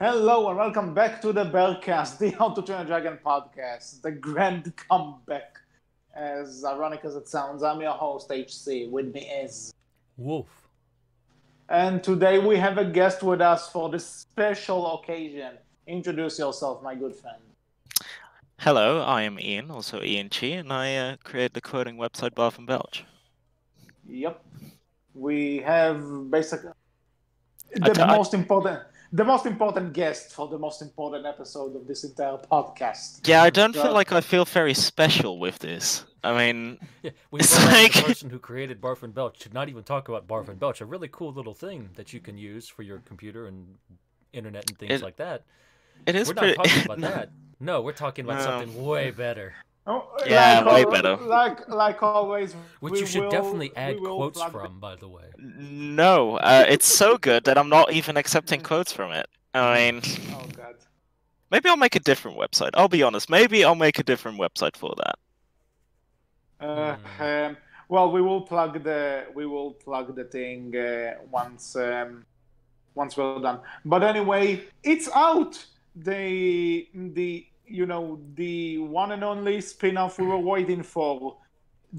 Hello and welcome back to the Bearcast, the How to Train a Dragon podcast, the grand comeback. As ironic as it sounds, I'm your host HC. With me is Wolf. and today we have a guest with us for this special occasion. Introduce yourself, my good friend. Hello, I am Ian, also Ian Chi, and I create the quoting website Bath and Belch. Yep, we have basically I the t- I- most important guest for the most important episode of this entire podcast. Yeah, I don't feel So- like I feel very special with this. I mean, Yeah, we It's brought on like- the person who created Barf and Belch to not even talk about Barf and Belch, a really cool little thing that you can use for your computer and internet and things It- like that. it is We're not pretty. talking about that. No, we're talking about No. something way better, Oh, Yeah, way al- better. Like always, which we you should will- definitely we add will quotes plug from, by the way. No, it's so good that I'm not even accepting quotes from it. I mean, Oh god. maybe I'll make a different website. I'll be honest. Maybe I'll make a different website for that. Well, we will plug the thing once we're done. But anyway, it's out. The the one and only spin-off we were waiting for.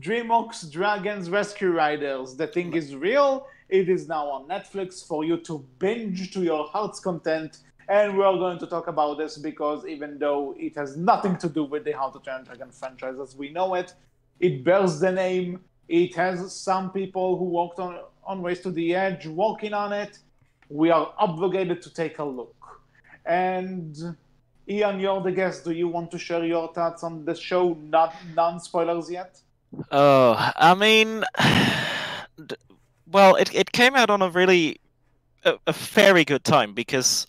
DreamWorks Dragons Rescue Riders. The thing is real. It is now on Netflix for you to binge to your heart's content. And we are going to talk about this because even though it has nothing to do with the How to Train a Dragon franchise as we know it, it bears the name. It has some people who walked on Race to the Edge working on it. We are obligated to take a look. And Ian, you're the guest. Do you want to share your thoughts on the show? Not non-spoilers yet. Oh, I mean, well, it came out on a really a very good time because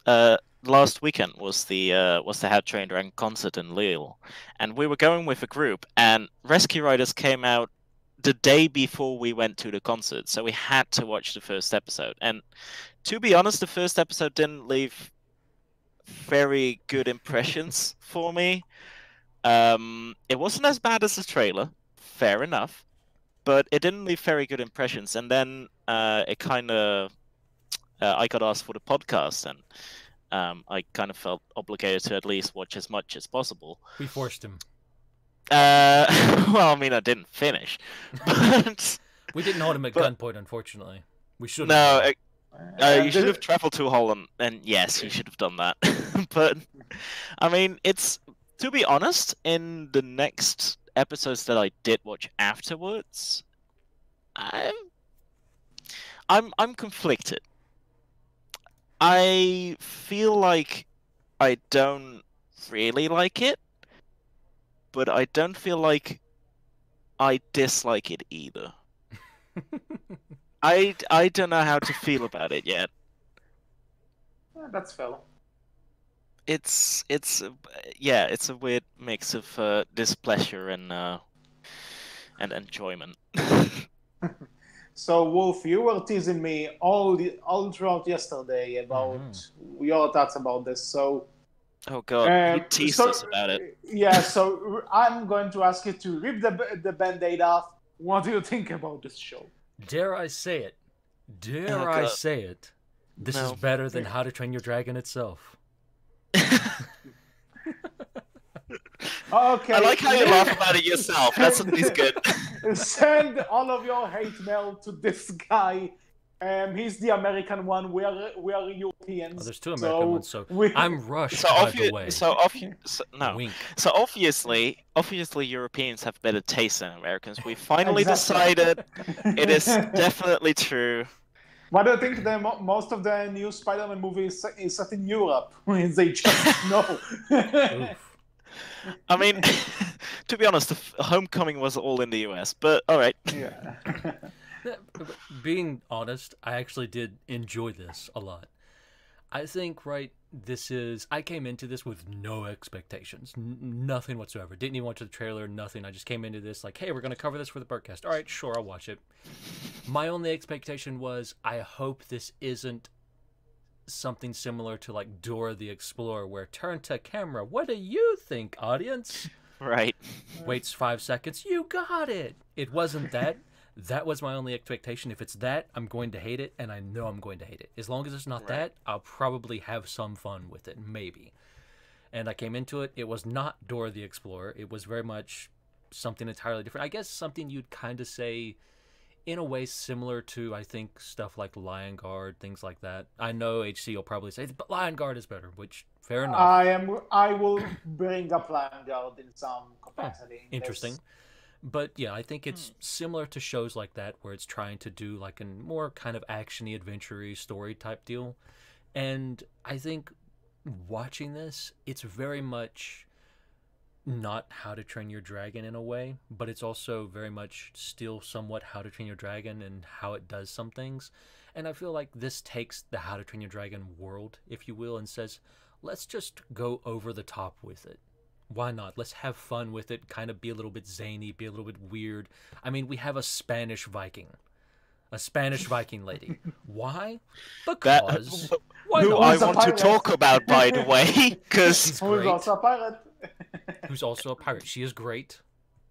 last weekend was the How to Train Your Dragon concert in Lille, and we were going with a group, and Rescue Riders came out the day before we went to the concert, so we had to watch the first episode. And to be honest, the first episode didn't leave very good impressions for me. It wasn't as bad as the trailer, fair enough, but it didn't leave very good impressions. And then it kind of I got asked for the podcast, and I kind of felt obligated to at least watch as much as possible. We forced him. Well, I mean, I didn't finish, but We didn't hold him at But- gunpoint, unfortunately. We should no, have. you should have traveled to Holland, and yes, you should have done that. But I mean, it's to be honest, in the next episodes that I did watch afterwards, I'm conflicted. I feel like I don't really like it, but I don't feel like I dislike it either. I don't know how to feel about it yet. That's fair. It's yeah, it's a weird mix of displeasure and enjoyment. So Wolf, you were teasing me all throughout yesterday about your thoughts about this. So Oh god, you Um, teased so- us about it. yeah, so I'm going to ask you to rip the band-aid off. What do you think about this show? Dare I say it? Dare Oh, I God. say it? This is No. better than How to Train Your Dragon itself. Okay. I like how you laugh about it yourself. That's at least good. Send all of your hate mail to this guy. He's the American one. We are Europeans. Oh, there's two American ones, so we- I'm Rush, So, by the way. no. Wink. So obviously Europeans have better taste than Americans. We finally Exactly. decided it is definitely true. But I think most of the new Spider-Man movies is set in Europe. They just know. Oof. I mean, to be honest, Homecoming was all in the US, but all right. Yeah. Being honest, I actually did enjoy this a lot. I think, right, I came into this with no expectations. Nothing whatsoever. Didn't even watch the trailer, nothing. I just came into this like, hey, we're going to cover this for the podcast. All right, sure, I'll watch it. My only expectation was, I hope this isn't something similar to like Dora the Explorer, where turn to camera, what do you think, audience? Right. Waits 5 seconds, you got it. It wasn't that. That was my only expectation. If it's that, I'm going to hate it, and I know I'm going to hate it. As long as it's not that, I'll probably have some fun with it, maybe. And I came into it, it was not Dora the Explorer. It was very much something entirely different. I guess something you'd kind of say, in a way, similar to, I think, stuff like Lion Guard, things like that. I know HC will probably say, but Lion Guard is better, which, fair enough. I will bring up Lion Guard in some capacity. Interesting. But yeah, I think it's similar to shows like that where it's trying to do like a more kind of actiony, adventure-y story type deal. And I think watching this, it's very much not How to Train Your Dragon in a way, but it's also very much still somewhat How to Train Your Dragon and how it does some things. And I feel like this takes the How to Train Your Dragon world, if you will, and says, let's just go over the top with it. Why not? Let's have fun with it, kind of be a little bit zany, be a little bit weird. I mean, we have a Spanish Viking lady. Why? Because... Why who not? I want to talk about, by the way, because... Who's also a pirate. Who's also a pirate. She is great.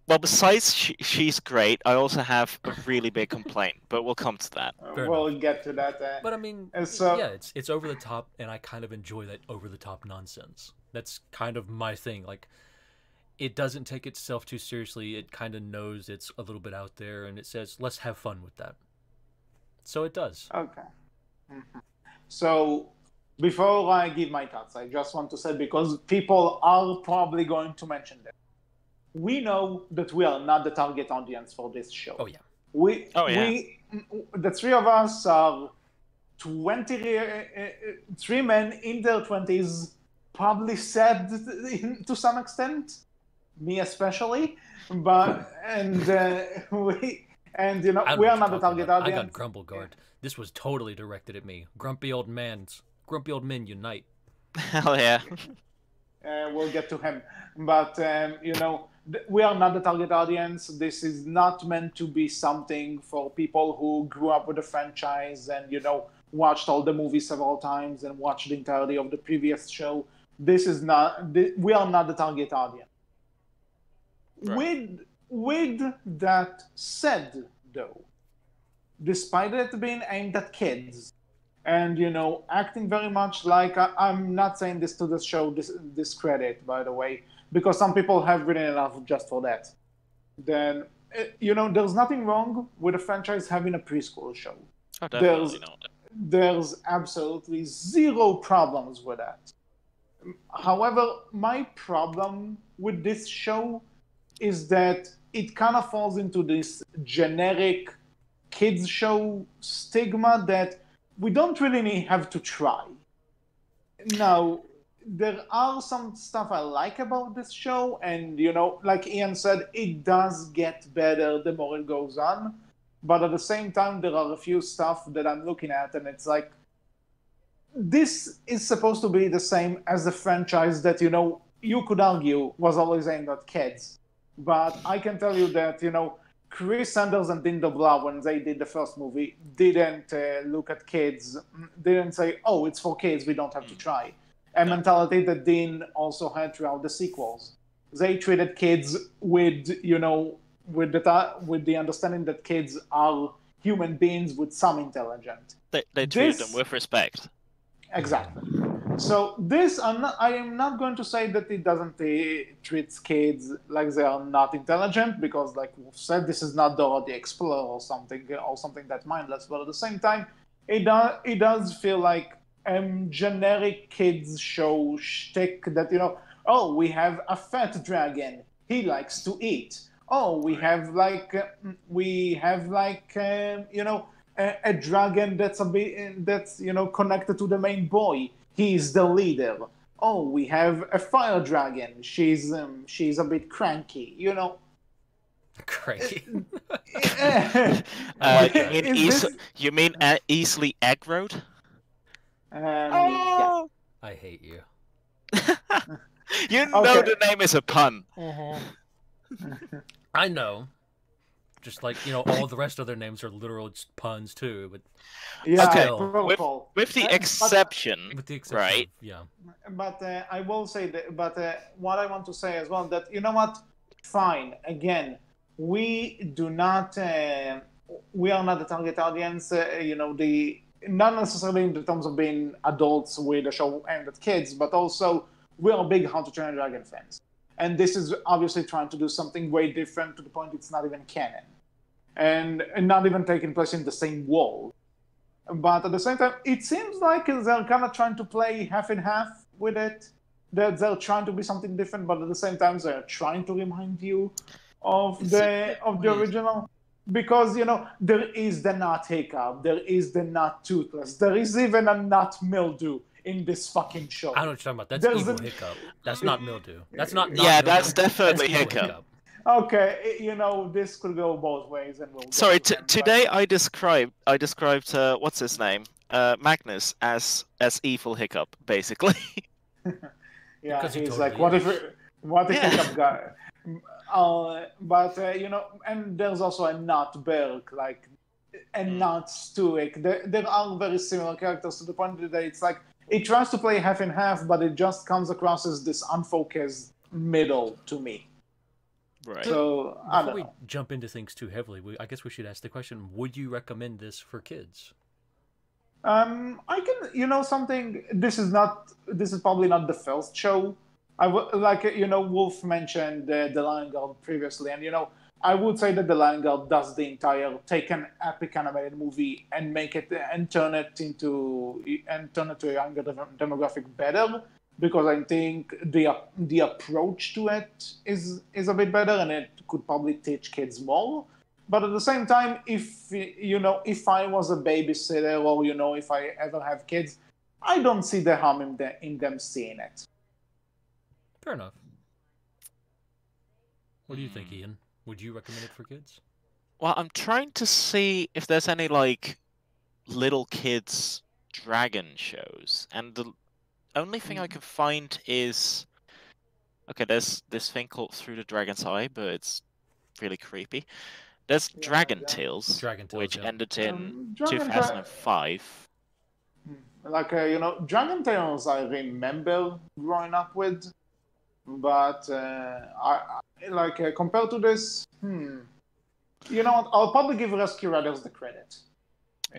Well, besides she's great, I also have a really big complaint, but we'll come to that. We'll get to that. But I mean, yeah, it's over the top, and I kind of enjoy that over the top nonsense. That's kind of my thing. Like, it doesn't take itself too seriously. It kind of knows it's a little bit out there, and it says, let's have fun with that. So it does. Okay. Mm-hmm. So, before I give my thoughts, I just want to say, because people are probably going to mention that, we know that we are not the target audience for this show. Oh, yeah. The three of us are 3 men in their 20s, probably sad to some extent, me especially, but we are not the target audience. I got Grumble Guard. This was totally directed at me. Grumpy old men unite. Hell yeah. We'll get to him, but we are not the target audience. This is not meant to be something for people who grew up with the franchise and watched all the movies several times and watched the entirety of the previous show. This is not. We are not the target audience. Right. With that said, though, despite it being aimed at kids, and acting very much like I'm not saying this to the show discredit, by the way, because some people have written it off just for that. Then there's nothing wrong with a franchise having a preschool show. Oh, definitely not. There's absolutely zero problems with that. However, my problem with this show is that it kind of falls into this generic kids show stigma that we don't really have to try. Now, there are some stuff I like about this show, and like Ian said, it does get better the more it goes on. But at the same time, there are a few stuff that I'm looking at, and it's like, this is supposed to be the same as the franchise that, you could argue was always aimed at kids. But I can tell you that, Chris Sanders and Dean DeBlau, when they did the first movie, didn't look at kids, didn't say, oh, it's for kids, we don't have to try. A mentality that Dean also had throughout the sequels. They treated kids with, with the understanding that kids are human beings with some intelligence. They treat them with respect. Exactly. So this, I am not going to say that it doesn't treat kids like they are not intelligent, because like we said, this is not Dora the Explorer or something that mindless. But at the same time, it does feel like generic kids show shtick that oh, we have a fat dragon, he likes to eat. Oh, we have a dragon that's connected to the main boy. He's the leader. Oh, we have a fire dragon. She's a bit cranky, Cranky. You mean easily aggroed? Yeah. I hate you. You know the name is a pun. I know. Just like, all the rest of their names are literal puns too, but yeah, okay. With the exception, right? Yeah. But I will say that. But what I want to say as well, that fine. Again, we do not we are not the target audience. The not necessarily in the terms of being adults with a show aimed at kids, but also we are big How to Train a Dragon fans, and this is obviously trying to do something way different to the point it's not even canon, and not even taking place in the same world. But at the same time, it seems like they're kind of trying to play half and half with it. That they're trying to be something different, but at the same time, they're trying to remind you of the original. Because there is the not Hiccup, there is the not Toothless, there is even a not Mildew in this fucking show. I don't know what you're talking about. That's evil Hiccup. That's not Mildew. That's not yeah, Mildew. that's definitely That's evil Hiccup. Okay, this could go both ways, and we'll. Sorry, today I described what's his name, Magnus as evil Hiccup, basically. Yeah, Because he he's totally like, what if Yeah. Hiccup got? But and there's also a not Berk, like, and not Stuick. There are very similar characters to the point that it's like it tries to play half and half, but it just comes across as this unfocused middle to me. Right. So I Before don't we know. jump into things too heavily, I guess we should ask the question: would you recommend this for kids? I can, something. This is probably not the first show. I would like, Wolf mentioned the Lion Guard previously, and I would say that the Lion Guard does the entire take an epic animated movie and make it and turn it to a younger demographic better, because I think the approach to it is a bit better, and it could probably teach kids more. But at the same time, if I was a babysitter, or if I ever have kids, I don't see the harm in them seeing it. Fair enough. What do you think, Ian? Would you recommend it for kids? Well, I'm trying to see if there's any like little kids dragon shows, and the only thing I can find is there's this thing called Through the Dragon's Eye, but it's really creepy. There's Dragon Tales, Dragon Tales, which yeah. ended in Dragon 2005. Like Dragon Tales, I remember growing up with, but I like compared to this, I'll probably give Rescue Riders the credit.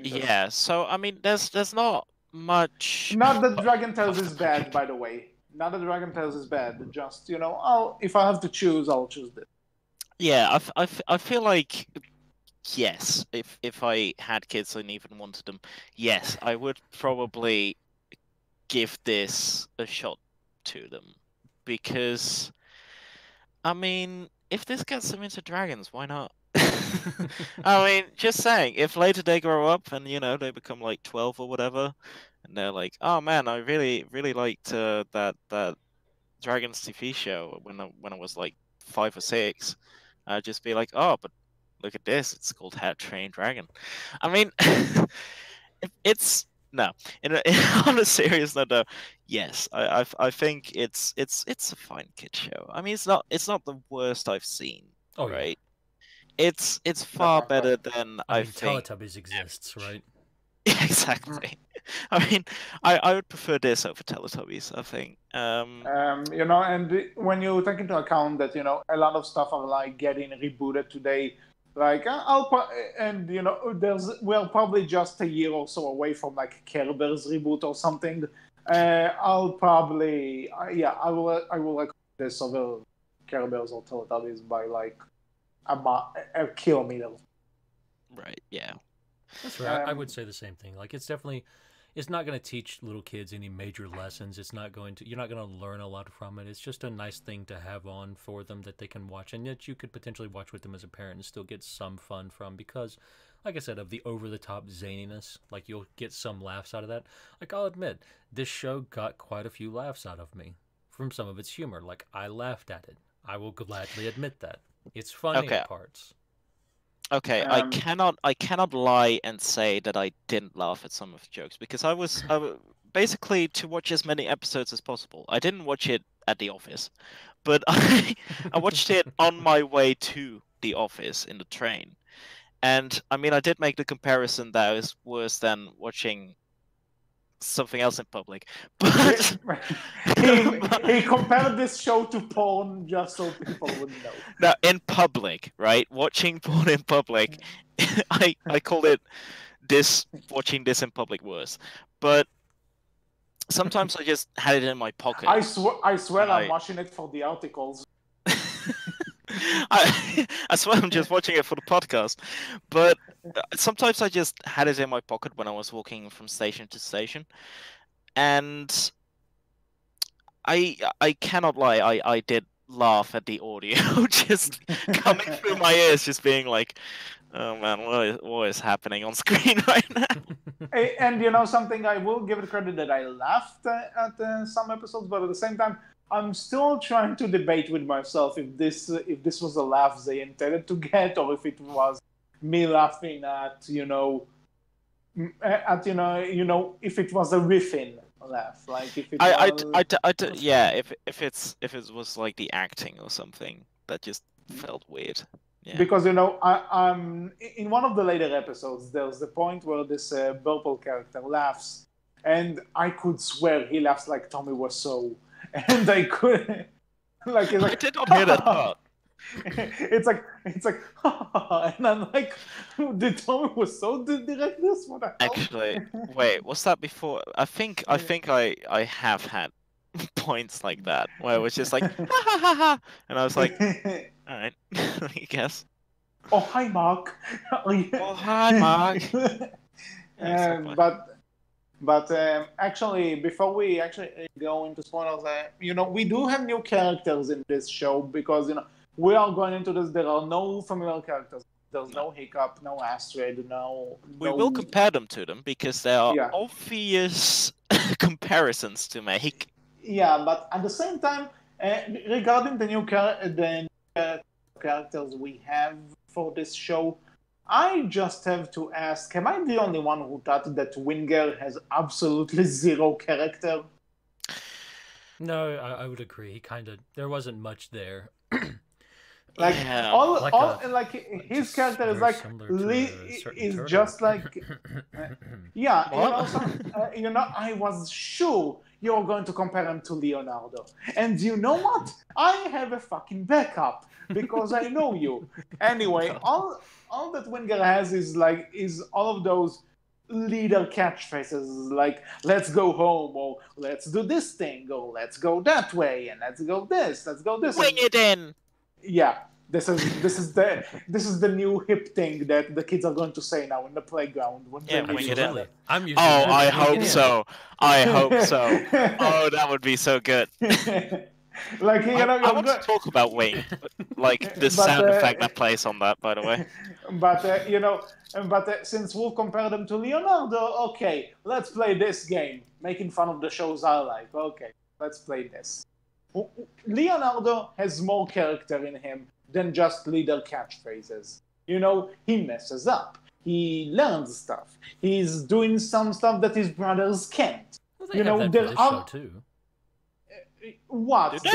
Yeah, so I mean, there's not much. Not that Dragon Tales is bad, by the way. Not that Dragon Tales is bad. Just if I have to choose, I'll choose this. Yeah, I feel like yes, if I had kids and even wanted them, yes, I would probably give this a shot to them, because I mean, if this gets them into dragons, why not? I mean, just saying, if later they grow up and they become like 12 or whatever, and they're like, oh man, I really liked that Dragons TV show when I was like 5 or 6. I'd just be like, oh, but look at this, it's called How to Train Dragon. I mean, it's no. On a serious note, though, yes, I think it's a fine kid show. I mean, it's not the worst I've seen. Oh, yeah. Right? It's far better than I mean, think. Teletubbies exists, right? Exactly. I mean, I would prefer this over Teletubbies, I think. And when you take into account that a lot of stuff are like getting rebooted today, like we're probably just a year or so away from like Care Bears reboot or something. I'll probably I will recommend this over Care Bears or Teletubbies by like a kilometer. Right. Yeah. That's right. I would say the same thing. Like, it's not going to teach little kids any major lessons. You're not going to learn a lot from it. It's just a nice thing to have on for them that they can watch, and yet you could potentially watch with them as a parent and still get some fun from, because, like I said, of the over-the-top zaniness, like, you'll get some laughs out of that. Like, I'll admit, this show got quite a few laughs out of me from some of its humor. Like, I laughed at it. I will gladly admit that. It's funny at parts. Okay, I cannot lie and say that I didn't laugh at some of the jokes, because I was basically to watch as many episodes as possible. I didn't watch it at the office, but I watched it on my way to the office in the train. And I mean, I did make the comparison that it was worse than watching something else in public. But he compared this show to porn just so people would know. now, in public, right? Watching porn in public, I call it watching this in public worse. But sometimes I just had it in my pocket. I swear I'm I- watching it for the articles. I swear I'm just watching it for the podcast. But sometimes I just had it in my pocket when I was walking from station to station. And I cannot lie, I did laugh at the audio just coming through my ears, just being like, oh man, what is happening on screen right now? And you know something, I will give it credit that I laughed at some episodes, but at the same time, I'm still trying to debate with myself if this was a laugh they intended to get, or if it was me laughing at if it was a riffing laugh, like if it was... Yeah, if it was like the acting or something that just felt weird. Yeah. Because I'm in one of the later episodes, there's the point where this Burple character laughs, and I could swear he laughs like Tommy Wiseau, and I could like it's like I did not hear that part. it's like and I'm like, did Tommy Wiseau direct this? What the hell? Actually, wait, was that before? I think I have had points like that where it was just like ha ha ha ha, and I was like, all right, I guess. Oh hi Mark. Oh hi Mark. Yeah, exactly. But actually, before we actually go into spoilers, we do have new characters in this show because we are going into this. There are no familiar characters. There's no Hiccup, no Astrid, We will compare them to them because there are obvious comparisons to make. Yeah, but at the same time, regarding the new characters we have for this show, I just have to ask, am I the only one who thought that Winger has absolutely zero character? No, I would agree. There wasn't much there. Like Yeah. His character is like is turtle. just like I was sure you're going to compare him to Leonardo, and you know what? I have a fucking backup because I know you. Anyway, all that Winger has is all of those leader catchphrases like "Let's go home" or "Let's do this thing" or "Let's go that way" and "Let's go this." Wing it in. Yeah, this is the new hip thing that the kids are going to say now in the playground when Yeah, they wing meet it each in. other. I'm using Oh, that. I Wing it hope in. so. I hope so. Oh, that would be so good. Like I want to talk about Wing, like the sound effect that plays on that, by the way. But since we'll compare them to Leonardo, okay, let's play this game, making fun of the shows I like. Okay, let's play this. Leonardo has more character in him than just leader catchphrases. He messes up. He learns stuff. He's doing some stuff that his brothers can't. Well, they have that for this show too. What? Did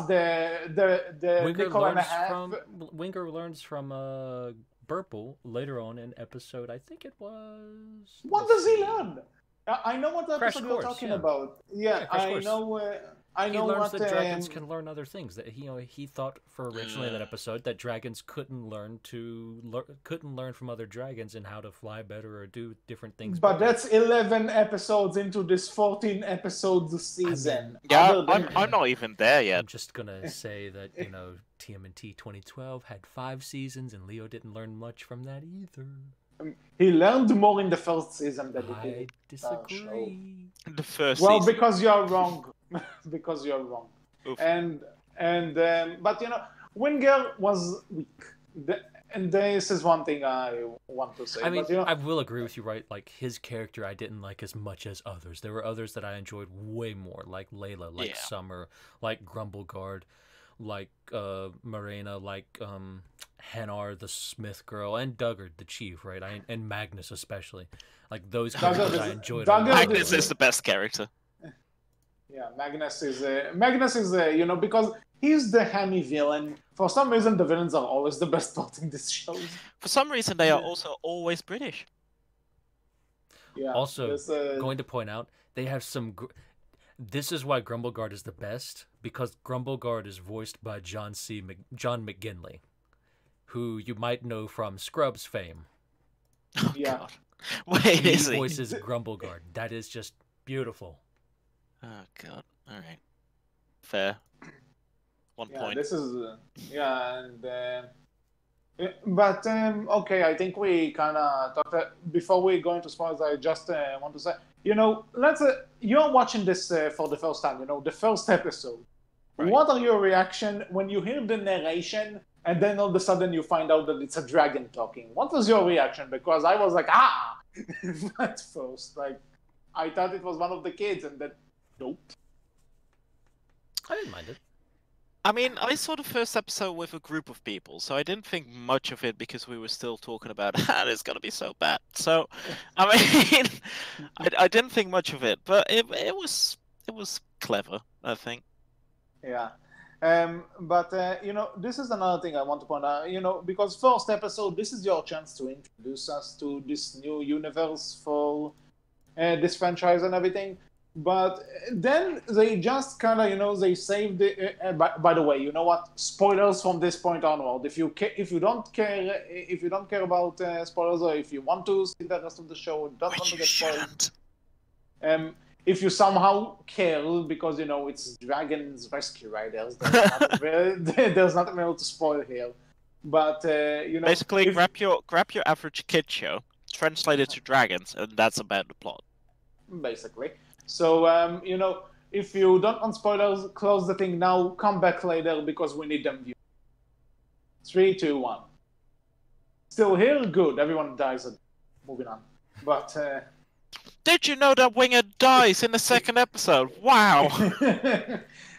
they? The Winger nickel and a learns half? from Winger learns from Burple later on in episode. I think it was. What does he learn? I know what Crash episode you're Course, talking yeah. about. Yeah, Crash I Course. know. I He know learns what that dragons can learn other things. That he thought for originally in that episode that dragons couldn't learn from other dragons and how to fly better or do different things. But better. that's 11 episodes into this 14 episodes season. Yeah, I'm not even there I'm yet. just gonna say that TMNT 2012 had 5 seasons and Leo didn't learn much from that either. He learned more in the first season than he did. I disagree. The first Well, season. because you're wrong. Because you're wrong. Oof. But Winger was weak. And this is one thing I want to say. I mean, but, I will agree with you, right? Like, his character I didn't like as much as others. There were others that I enjoyed way more, like Layla, like Summer, like Grumbleguard, like Marina, like Hanar, the Smith girl, and Duggard, the chief, right? And Magnus especially. Like, those characters I enjoyed a lot. Magnus is the best character. Yeah, Magnus is because he's the hammy villain. For some reason, the villains are always the best part in this show. For some reason, they are also always British. Yeah. Also, this, going to point out, they have some. This is why Grumbleguard is the best, because Grumbleguard is voiced by John McGinley, who you might know from Scrubs fame. Oh Yeah. God. Wait, He is he? voices Grumbleguard. That is just beautiful. Oh God. All right. Fair. One yeah, point. this is yeah, and but okay, I think we kind of talked before we go into spoilers. I just want to say, let's you're watching this for the first time, the first episode. Right. What are your reaction when you hear the narration and then all of a sudden you find out that it's a dragon talking? What was your reaction? Because I was like, at first, like I thought it was one of the kids, and then nope. I didn't mind it. I mean, I saw the first episode with a group of people, so I didn't think much of it because we were still talking about, it's gonna be so bad. So, I mean, I didn't think much of it, but it was clever, I think. Yeah. But this is another thing I want to point out, because first episode, this is your chance to introduce us to this new universe for this franchise and everything. But then they just kind of, they saved it. By the way, you know what? Spoilers from this point onward. If you don't care about spoilers, or if you want to see the rest of the show, don't want to get spoiled. If you somehow care, because it's Dragons Rescue Riders, there's nothing real to spoil here. But basically, grab your average kid show, translate it to dragons, and that's about the plot. Basically. So, if you don't want spoilers, close the thing now, come back later, because we need them. 3, 2, 1. Still here? Good. Everyone dies. Moving on. But, did you know that Winger dies in the second episode? Wow!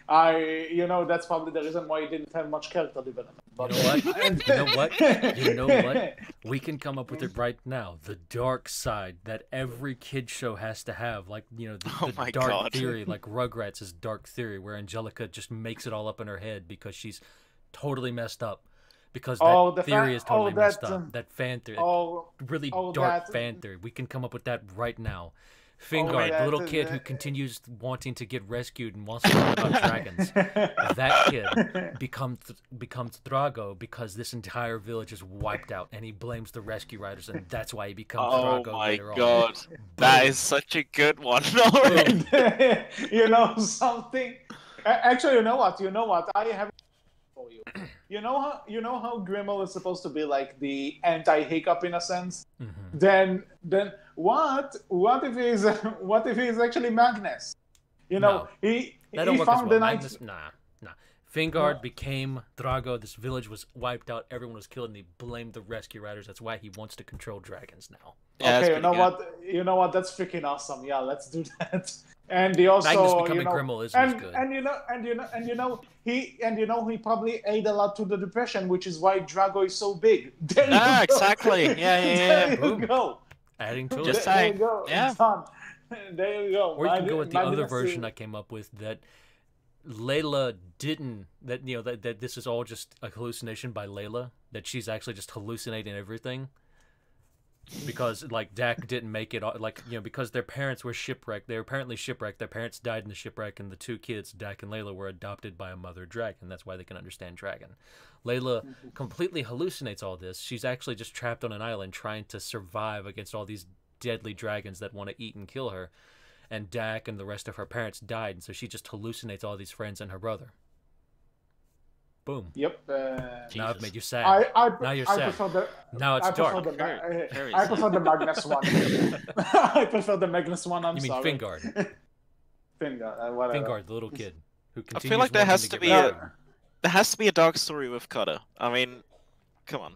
That's probably the reason why he didn't have much character development. But... You know what? We can come up with it right now. The dark side that every kid show has to have, like the dark God. theory, like Rugrats is dark theory, where Angelica just makes it all up in her head because she's totally messed up. Because that theory is totally messed up. That fan theory, really dark fan theory. We can come up with that right now. Fingard, the little kid who continues wanting to get rescued and wants to learn about dragons. That kid becomes Drago because this entire village is wiped out, and he blames the rescue riders, and that's why he becomes Drago later on. Oh my God, that is such a good one. Something. Actually, you know what? I have for you. You know how Grimmel is supposed to be like the anti-Hiccup in a sense. Mm-hmm. Then what if he's actually Magnus? He found the Magnus, nah. Fingard became Drago. This village was wiped out. Everyone was killed, and he blamed the rescue riders. That's why he wants to control dragons now. Yeah, okay, you know what? That's freaking awesome. Yeah, let's do that. And he also, Magnus becoming Grimmel isn't good. He probably ate a lot to the depression, which is why Drago is so big. Exactly. Yeah. There you go. Adding to Just it. saying. There you go. Yeah. It's done. There you go. Or you can go with the other version I came up with, that Layla didn't. That this is all just a hallucination by Layla. That she's actually just hallucinating everything. Because Dak didn't make it, because their parents were shipwrecked. They were apparently shipwrecked. Their parents died in the shipwreck, and the two kids, Dak and Layla, were adopted by a mother dragon. That's why they can understand dragon. Layla completely hallucinates all this. She's actually just trapped on an island trying to survive against all these deadly dragons that want to eat and kill her. And Dak and the rest of her parents died, and so she just hallucinates all these friends and her brother. Boom. Yep. Now I've made you sad. Now you're sad. Now it's dark. I prefer the Magnus one. I prefer the Magnus one. You mean Fingard? Whatever. Fingard, the little kid who continues. I feel like there has to be a dark story with Cutter. I mean, come on.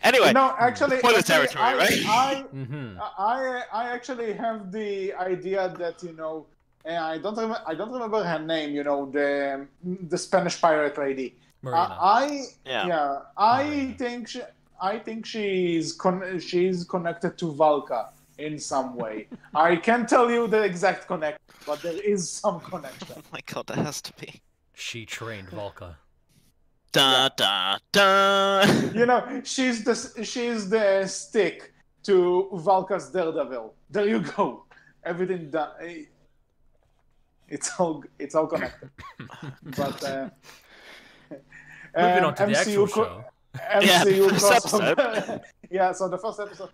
Anyway, no, actually, spoiler territory, right? I actually have the idea that and I don't remember her name. The Spanish pirate lady. Marina. I think she's connected to Valka in some way. I can't tell you the exact connection, but there is some connection. Oh my God, there has to be. She trained Valka. Da da da. She's the stick to Valka's Daredevil. There you go. Everything done. It's all connected. But Moving on to the actual MCU show. MCU first crossover. Yeah, so the first episode.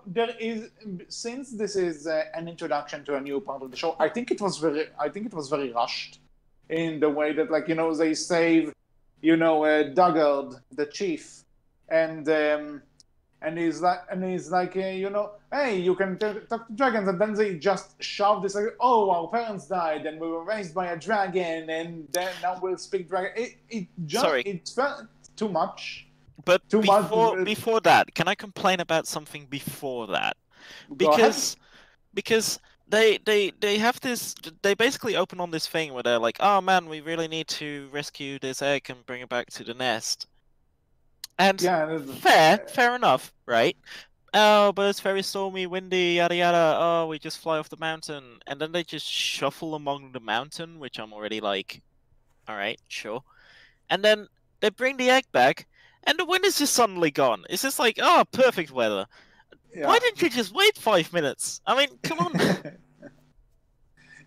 There is, since this is an introduction to a new part of the show. I think it was very rushed in the way that, like, they save, Duggard, the chief, and he's like, hey, you can talk to dragons, and then they just shove this, like, oh, our parents died, and we were raised by a dragon, and then now we'll speak dragon. It felt too much. But Too much. before that, can I complain about something before that? Because they have this. They basically open on this thing where they're like, "Oh man, we really need to rescue this egg and bring it back to the nest." And fair enough, right? Oh, but it's very stormy, windy, yada yada. Oh, we just fly off the mountain, and then they just shuffle among the mountain, which I'm already like, all right, sure. And then they bring the egg back. And the wind is just suddenly gone. It's just like, oh, perfect weather. Yeah. Why didn't you just wait 5 minutes? I mean, come on.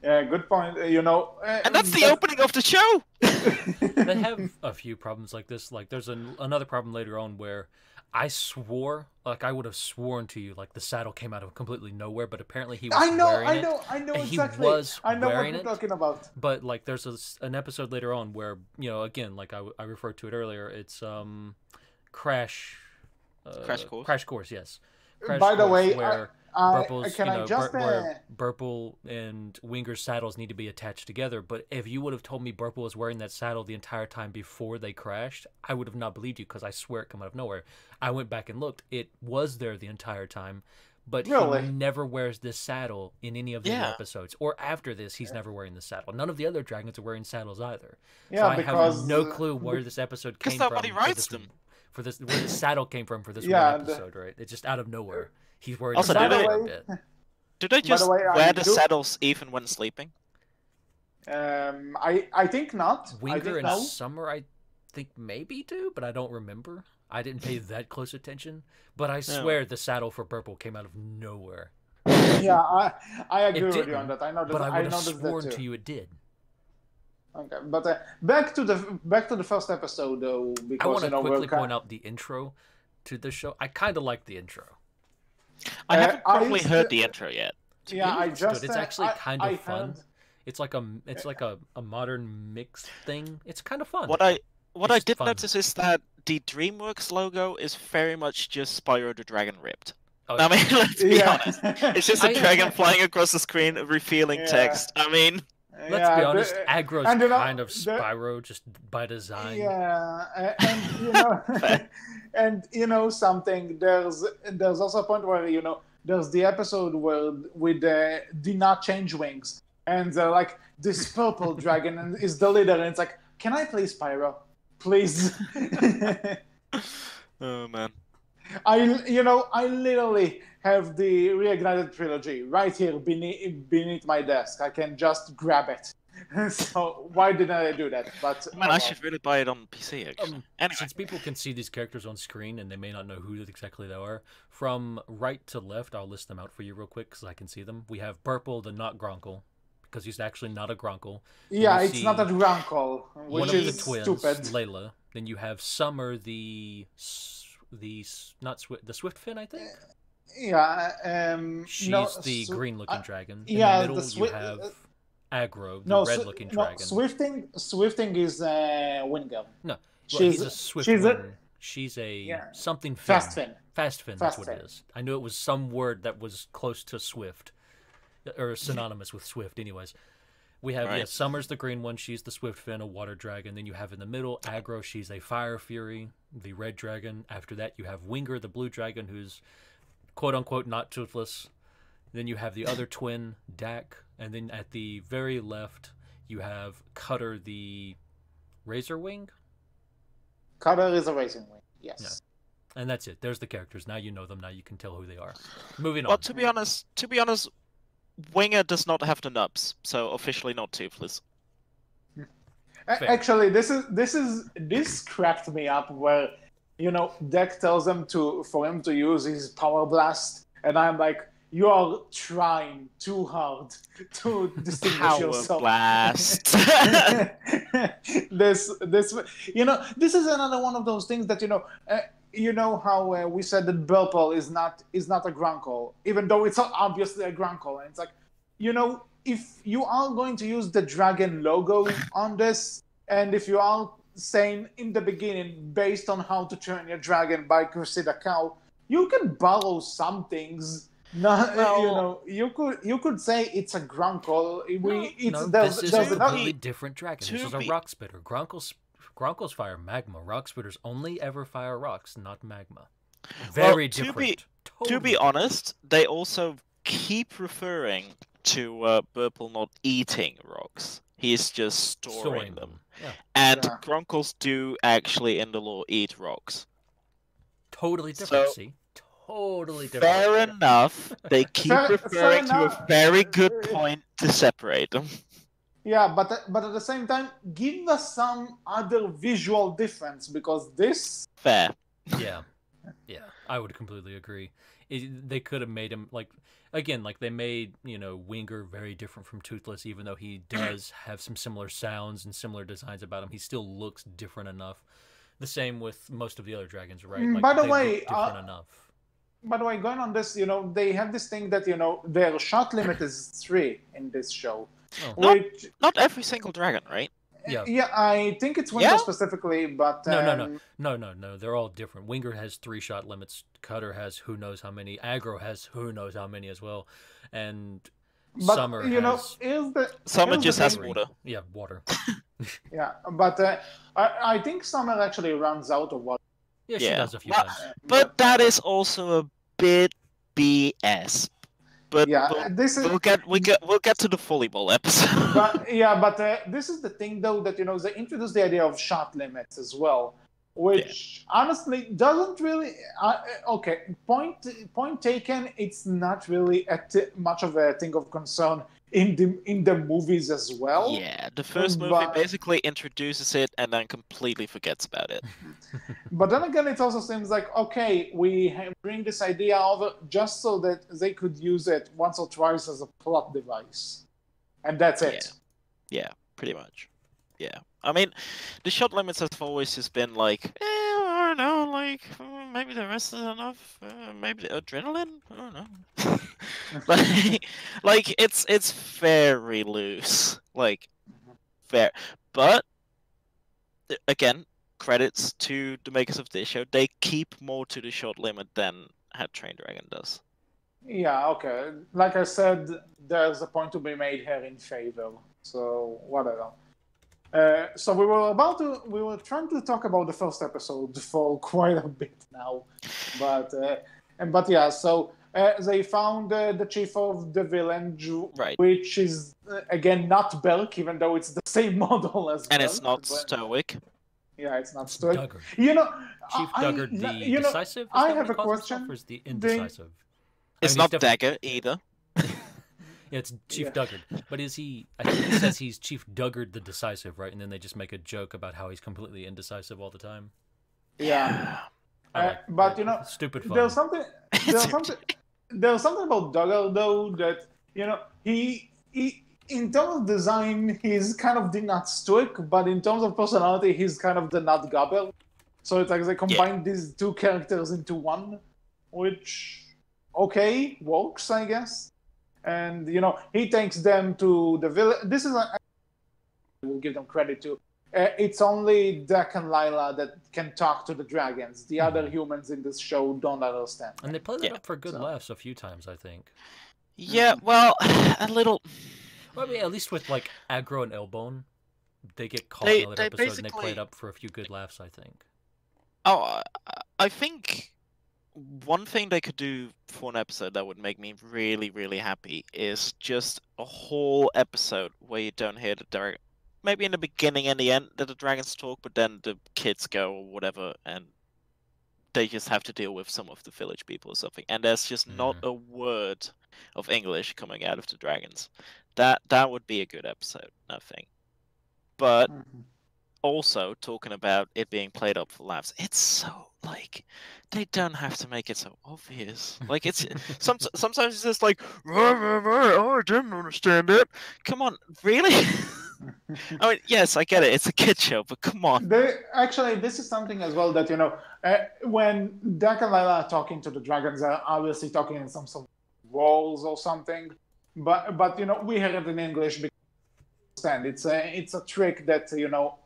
Yeah, good point. And that's the opening of the show. They have a few problems like this. Like, there's another problem later on where I swore, like, I would have sworn to you, like, the saddle came out of completely nowhere, but apparently he was wearing it. I know and exactly. He was I know wearing what you're it, talking about. But, like, there's an episode later on where, again, like I referred to it earlier, it's Crash Course, yes. By the way, where Burple and Winger's saddles need to be attached together, but if you would have told me Burple was wearing that saddle the entire time before they crashed, I would have not believed you, because I swear it came out of nowhere. I went back and looked. It was there the entire time, but he never wears this saddle in any of the episodes. Or after this, he's never wearing the saddle. None of the other dragons are wearing saddles either. Yeah, so I have no clue where this episode came from. Because nobody rides them. Where the saddle came from for this one episode, right? It's just out of nowhere. He's wearing also, the saddle a bit. Do they just wear the saddles even when sleeping? I think not. Winger and Summer, I think maybe do, but I don't remember. I didn't pay that close attention. But I swear the saddle for Purple came out of nowhere. Yeah, I agree with you on that. I know that. But I would have sworn to you it did. Okay, but back to the first episode though, because I want to quickly point out the intro to this show. I kind of like the intro. I haven't probably heard the intro yet. Yeah, it's actually kind of fun. It's like a modern mix thing. It's kind of fun. What I did notice is that the DreamWorks logo is very much just Spyro the Dragon ripped. Oh, I mean, let's be honest. It's just a dragon flying across the screen, revealing text. I mean, let's be honest. Aggro's kind of Spyro, just by design. Yeah, and something. There's also a point where there's the episode where with the not change wings, and they're like, this purple dragon is the leader, and it's like, can I play Spyro, please? Oh man. I literally have the Reignited trilogy right here beneath my desk. I can just grab it. So why didn't I do that? But man, I should really buy it on PC actually. Anyway. Since people can see these characters on screen and they may not know who exactly they are, from right to left, I'll list them out for you real quick because I can see them. We have Burple, the not Gronkle, because he's actually not a Gronkle. Yeah, it's not a Gronkle, which is the twins, stupid. Layla. Then you have Summer, the Swiftfin, I think. Yeah, she's the green-looking dragon. In the middle, you have Aggro, the red-looking dragon. Swifting is Winger. No, he's a Swiftwing. She's a something fin. Fast fin. That's what it is. I knew it was some word that was close to Swift, or synonymous with Swift. Anyways, we have Summer's the green one. She's the Swiftfin, a water dragon. Then you have in the middle Aggro. She's a fire fury, the red dragon. After that, you have Winger, the blue dragon, who's quote unquote not toothless. Then you have the other twin, Dak, and then at the very left you have Cutter, the razor wing. Cutter is a razor wing. Yes. Yeah. And that's it. There's the characters. Now you know them. Now you can tell who they are. Moving on. Well, to be honest, Winger does not have the nubs, so officially not toothless. Actually, this cracked me up. Where Deck tells him for him to use his power blast, and I'm like, you are trying too hard to distinguish Power yourself. blast. this this is another one of those things that how we said that Burple is not a Grunkle, even though it's obviously a Grunkle, and it's like, if you are going to use the dragon logo on this, and if you are saying in the beginning, based on how to train your dragon by Cressida Cow, you can borrow some things. You could say it's a Grunkle. This is a completely different dragon. This is a rock spitter. Grunkles fire magma. Rock spitters only ever fire rocks, not magma. Very different. To be honest, they also keep referring to Burple not eating rocks. He's just storing them. Yeah. And Grunkles do actually, in the lore, eat rocks. Totally different, see? Totally different. Fair enough. They keep referring to a very good point to separate them. Yeah, but at the same time, give us some other visual difference, because this... Fair. Yeah, I would completely agree. They could have made him, they made, Winger very different from Toothless, even though he does have some similar sounds and similar designs about him. He still looks different enough. The same with most of the other dragons, right? By the way, different enough. By the way, going on this, they have this thing that, their shot limit is 3 in this show. Oh. Not every single dragon, right? Yeah, I think it's Winger specifically, but... No. They're all different. Winger has 3 shot limits. Cutter has who knows how many. Aggro has who knows how many as well. And Summer has... Summer just has water. Yeah, water. Yeah, but I think Summer actually runs out of water. Yeah, she does a few times. But that is also a bit BS. But we'll get to the volleyball episode. but this is the thing, though, that they introduced the idea of shot limits as well, which honestly doesn't really. Okay, point taken. It's not really much of a thing of concern in the movies as well. Yeah, the first movie basically introduces it and then completely forgets about it. But then again, it also seems like, okay, we bring this idea over just so that they could use it once or twice as a plot device. And that's it. Yeah, pretty much. Yeah. I mean, the shot limits have always just been like, I don't know, maybe the rest is enough. Maybe the adrenaline? I don't know. It's very loose. Fair. But, again, credits to the makers of this show. They keep more to the shot limit than How to Train Dragon does. Yeah, okay. Like I said, there's a point to be made here in favor. So, whatever. So we were trying to talk about the first episode for quite a bit now, but so they found the chief of the village, right, which is again not Belk, even though it's the same model as. And Belk, it's not Stoic. Yeah, it's not Stoic. Duggard. Chief Duggard, the decisive. I have a question. Or is the indecisive? It's not Dagger either. Yeah, it's Chief Duggard. But is he... I think he says he's Chief Duggard the Decisive, right? And then they just make a joke about how he's completely indecisive all the time. Yeah. But, stupid fun. There's something about Duggard, though, that, he in terms of design, he's kind of the not Stoic, but in terms of personality, he's kind of the not Gobble. So it's like they combine these two characters into one, which, okay, works, I guess. And, he takes them to the village. This is we'll give them credit to. It's only Deck and Lila that can talk to the dragons. The other humans in this show don't understand. And they play that up for good laughs a few times, I think. Yeah, well, a little... Well, I mean, at least with, Aggro and Elbone, they get caught in another episode and they play it up for a few good laughs, I think. Oh, I think... One thing they could do for an episode that would make me really, really happy is just a whole episode where you don't hear the direct, maybe in the beginning and the end that the dragons talk, but then the kids go or whatever, and they just have to deal with some of the village people or something, and there's just not a word of English coming out of the dragons. That would be a good episode, I think. But also talking about it being played up for laughs. It's so like they don't have to make it so obvious. Like it's sometimes it's just like, "Rah, rah, rah, oh, I didn't understand it." Come on, really? I mean, yes, I get it. It's a kid show, but come on. Actually, this is something as well that, when Dak and Lila are talking to the dragons, they're obviously talking in some sort of roles or something. But we hear it in English because it's a trick that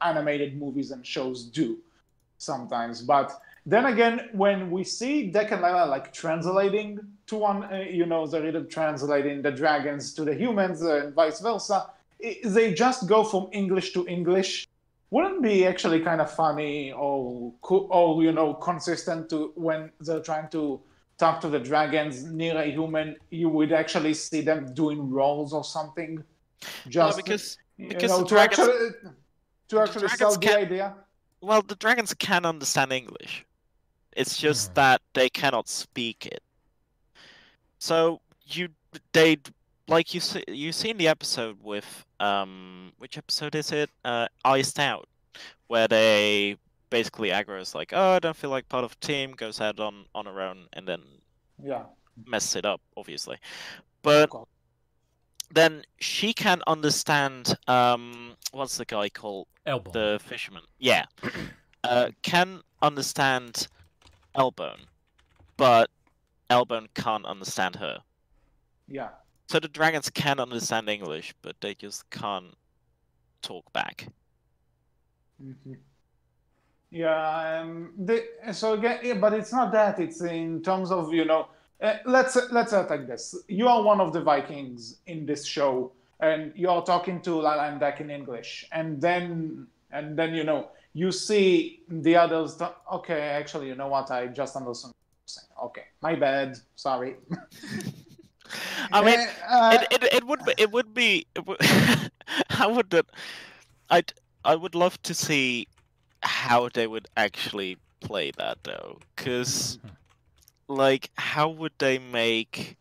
animated movies and shows do sometimes. But then again, when we see Dak and Lila like translating to one, they're either translating the dragons to the humans and vice versa. They just go from English to English. Wouldn't be actually kind of funny or consistent to when they're trying to talk to the dragons near a human? You would actually see them doing roles or something. Just because to dragons, actually sell the idea. Well, the dragons can understand English. It's just that they cannot speak it. So they like you see in the episode with which episode is it? Iced Out, where they basically Aggro is like, oh, I don't feel like part of the team, goes out on her own, and then messes it up, obviously. But then she can understand what's the guy called? Elbone. The fisherman. Yeah. Can understand Elbone, but Elbone can't understand her. Yeah. So the dragons can understand English, but they just can't talk back. Mm-hmm. Yeah. So again, but it's not that. It's in terms of let's attack this. You are one of the Vikings in this show, and you are talking to Lila and Dak in English, and then you see the others. Okay, actually, you know what? I just understood. Okay, my bad. Sorry. I mean, it would be. I would love to see how they would actually play that though, because like, how would they make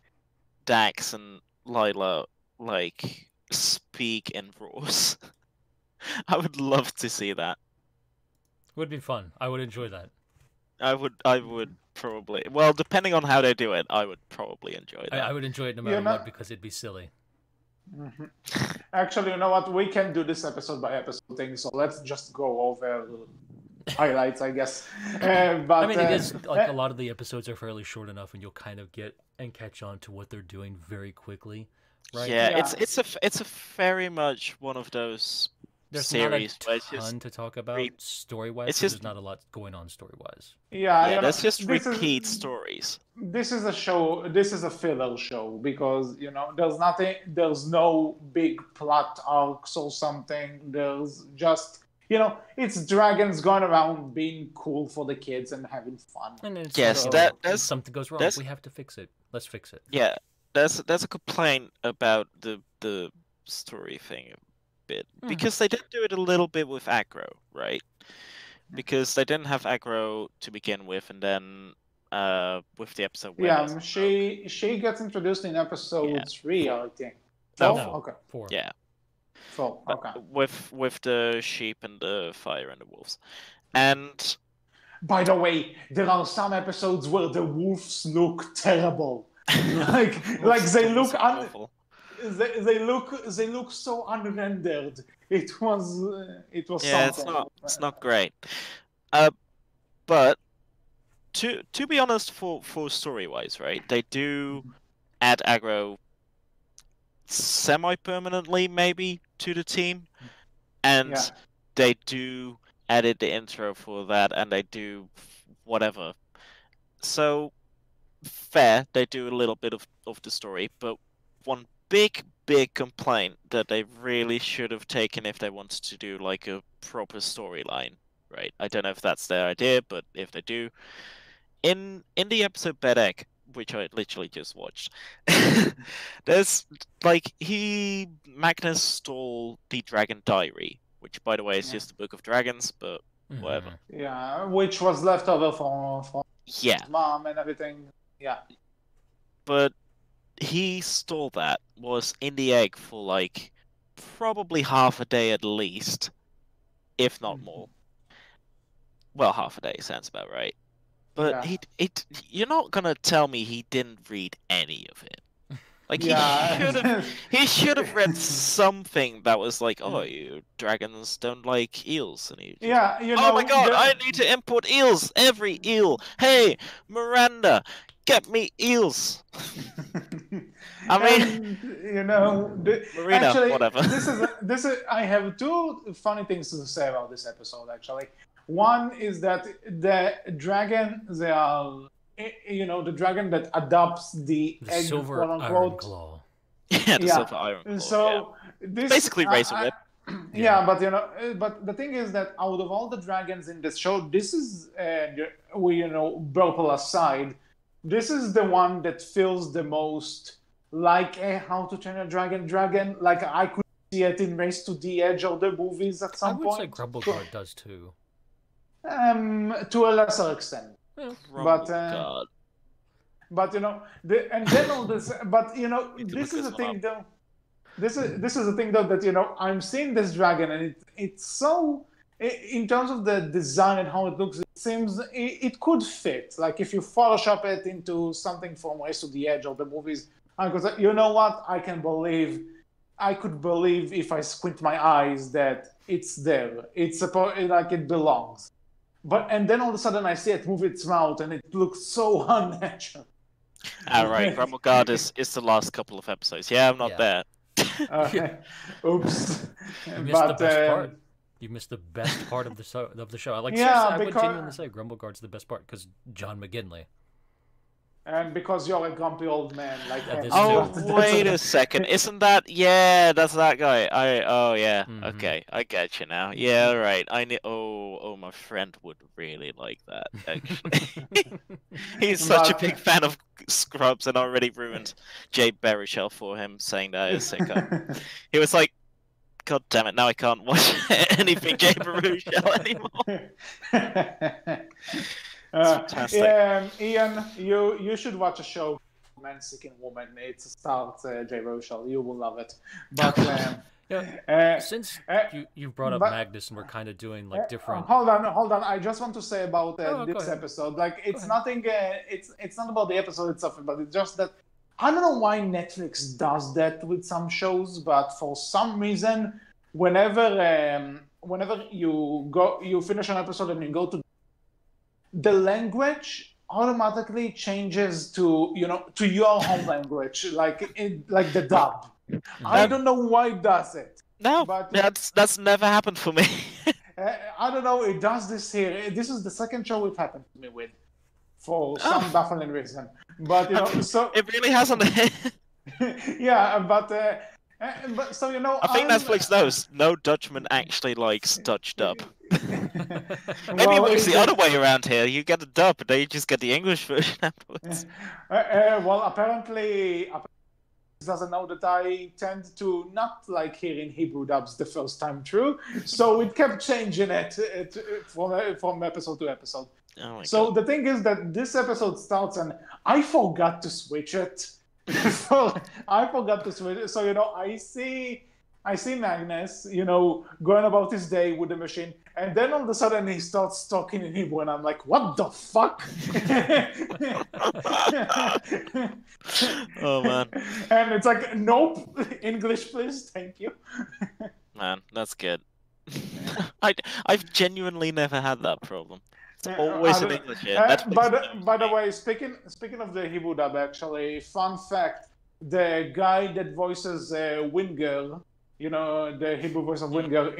Dax and Lila like speak in Roars? I would love to see that. Would be fun. I would enjoy that. I would probably. Well, depending on how they do it, I would probably enjoy that. I would enjoy it no matter what because it'd be silly. Mm-hmm. Actually, you know what? We can do this episode by episode thing, so let's just go over highlights, I guess. But I mean, it is like a lot of the episodes are fairly short enough, and you'll kind of get and catch on to what they're doing very quickly, right? Yeah. It's a very much one of those. There's series not a ton to talk about story-wise. There's not a lot going on story-wise. Yeah, that's just repeat stories. This is a show. This is a filler show because there's nothing. There's no big plot arcs or something. There's just it's dragons going around being cool for the kids and having fun. And it's if something goes wrong, we have to fix it. Let's fix it. Yeah, there's a complaint about the story thing. Bit because they did do it a little bit with Aggro, right? Because they didn't have Aggro to begin with, and then with the episode. She gets introduced in episode 3, I think. No, okay, 4. Yeah, 4. Okay. With the sheep and the fire and the wolves, and by the way, there are some episodes where the wolves look terrible. like they look awful. They look so unrendered. It was yeah, something. It's not great. But to be honest, for story wise, right? They do add Aggro semi-permanently, maybe, to the team, and they do edit the intro for that, and they do whatever. So fair, they do a little bit of the story, but one big complaint that they really should have taken if they wanted to do like a proper storyline, right? I don't know if that's their idea, but if they do, in the episode Bedek, which I literally just watched, there's like Magnus stole the Dragon Diary, which by the way is just the Book of Dragons, but whatever. Yeah, which was left over from mom and everything. Yeah, but he stole that, was in the egg for like probably half a day at least, if not more. Well, half a day sounds about right. But Yeah. you're not gonna tell me he didn't read any of it. Like Yeah. he should have read something that was like, oh, you dragons don't like eels, and he just, Yeah, you oh know, my god, I need to import eels, every eel. Hey, Miranda, get me eels. I mean, and, you know, Marina, actually, whatever. this is. I have two funny things to say about this episode. Actually, one is that the dragon, they are, you know, the dragon that adopts the The egg, silver quote iron unquote. claw. Yeah, the Yeah. silver iron claw, So this basically Razor Whip. Yeah, but you know, but the thing is that out of all the dragons in this show, this is, we, you know, Burple aside, this is the one that feels the most like a How to Train a Dragon. Like I could see it in Race to the Edge of the movies at I some would say point. Grumbleguard does too. To a lesser extent. But God. but you know, and then all this, but you know, this is the thing though. This is the thing though, that, you know, I'm seeing this dragon, and it's so, in terms of the design and how it looks, it seems it could fit. Like if you Photoshop it into something from Race to the Edge of the movies, I could say, you know what, I could believe if I squint my eyes that it's there. It's like it belongs. And then all of a sudden I see it move its mouth, and it looks so unnatural. Alright, Grumbleguard is the last couple of episodes. Yeah, I'm not there. Oops. You missed the best part. You missed the best part of the show. Like, yeah, seriously, I would genuinely say Grumbleguard's the best part because John McGinley. And because you're a grumpy old man, like. Oh, wait a second! Isn't that? Yeah, that's that guy. yeah. Mm-hmm. Okay, I get you now. Yeah, right. I need. Oh, my friend would really like that. Actually, he's such a big fan of Scrubs, and already ruined Jay Baruchel for him, saying that is sicko. He was like, God damn it! Now I can't watch anything Jay Baruchel anymore. Fantastic. Ian, you should watch a show, Man Seeking Woman. It's a start, Jay Rochelle. You will love it. But since you brought up Magnus, and we're kind of doing like different. Hold on. I just want to say about this episode. Like, it's nothing. It's not about the episode itself, but it's just that I don't know why Netflix does that with some shows, but for some reason, whenever you finish an episode and you go to, the language automatically changes to, you know, to your home language, like the dub. I don't know why it does it. No, but that's never happened for me. I don't know. It does this here. This is the second show it happened to me with, for some baffling reason. But you know, so it really hasn't. Yeah, but so you know, I think Netflix knows no Dutchman actually likes Dutch dub. Maybe it works the other way around here. You get the dub, and then you just get the English version afterwards. Well, apparently doesn't know that I tend to not like hearing Hebrew dubs the first time through, so it kept changing it from episode to episode. Oh my so God. The thing is that this episode starts, and I forgot to switch it. I forgot to switch it. So, you know, I see Magnus, you know, going about his day with the machine, and then all of a sudden he starts talking in Hebrew, and I'm like, what the fuck? Oh, man. And it's like, nope, English, please, thank you. Man, that's good. I've genuinely never had that problem. It's always in English here. By the way, speaking of the Hebrew dub, actually, fun fact, the guy that voices Wingirl, you know, the Hebrew voice of Wingirl,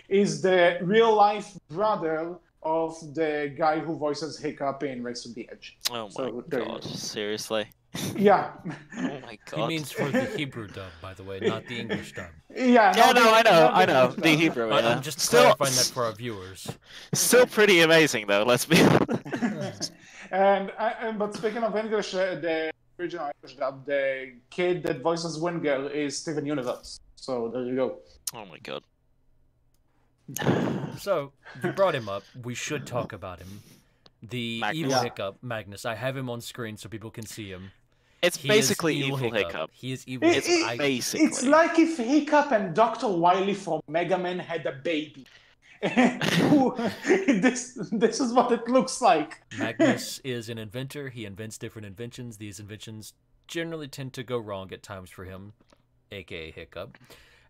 is the real-life brother of the guy who voices Hiccup in Race to the Edge. Oh my God, seriously? Yeah. Oh my God. He means for the Hebrew dub, by the way, not the English dub. Yeah, I know. The Hebrew. I'm just clarifying that for our viewers. Still pretty amazing, though. Let's be honest. But speaking of English, the original English dub, the kid that voices Wingirl is Steven Universe. So there you go. Oh my God. So you brought him up. We should talk about him. The evil Hiccup, Magnus. I have him on screen so people can see him. It's basically evil Hiccup. He is evil. It's like if Hiccup and Dr. Wily from Mega Man had a baby. This is what it looks like. Magnus is an inventor. He invents different inventions. These inventions generally tend to go wrong at times for him, aka Hiccup.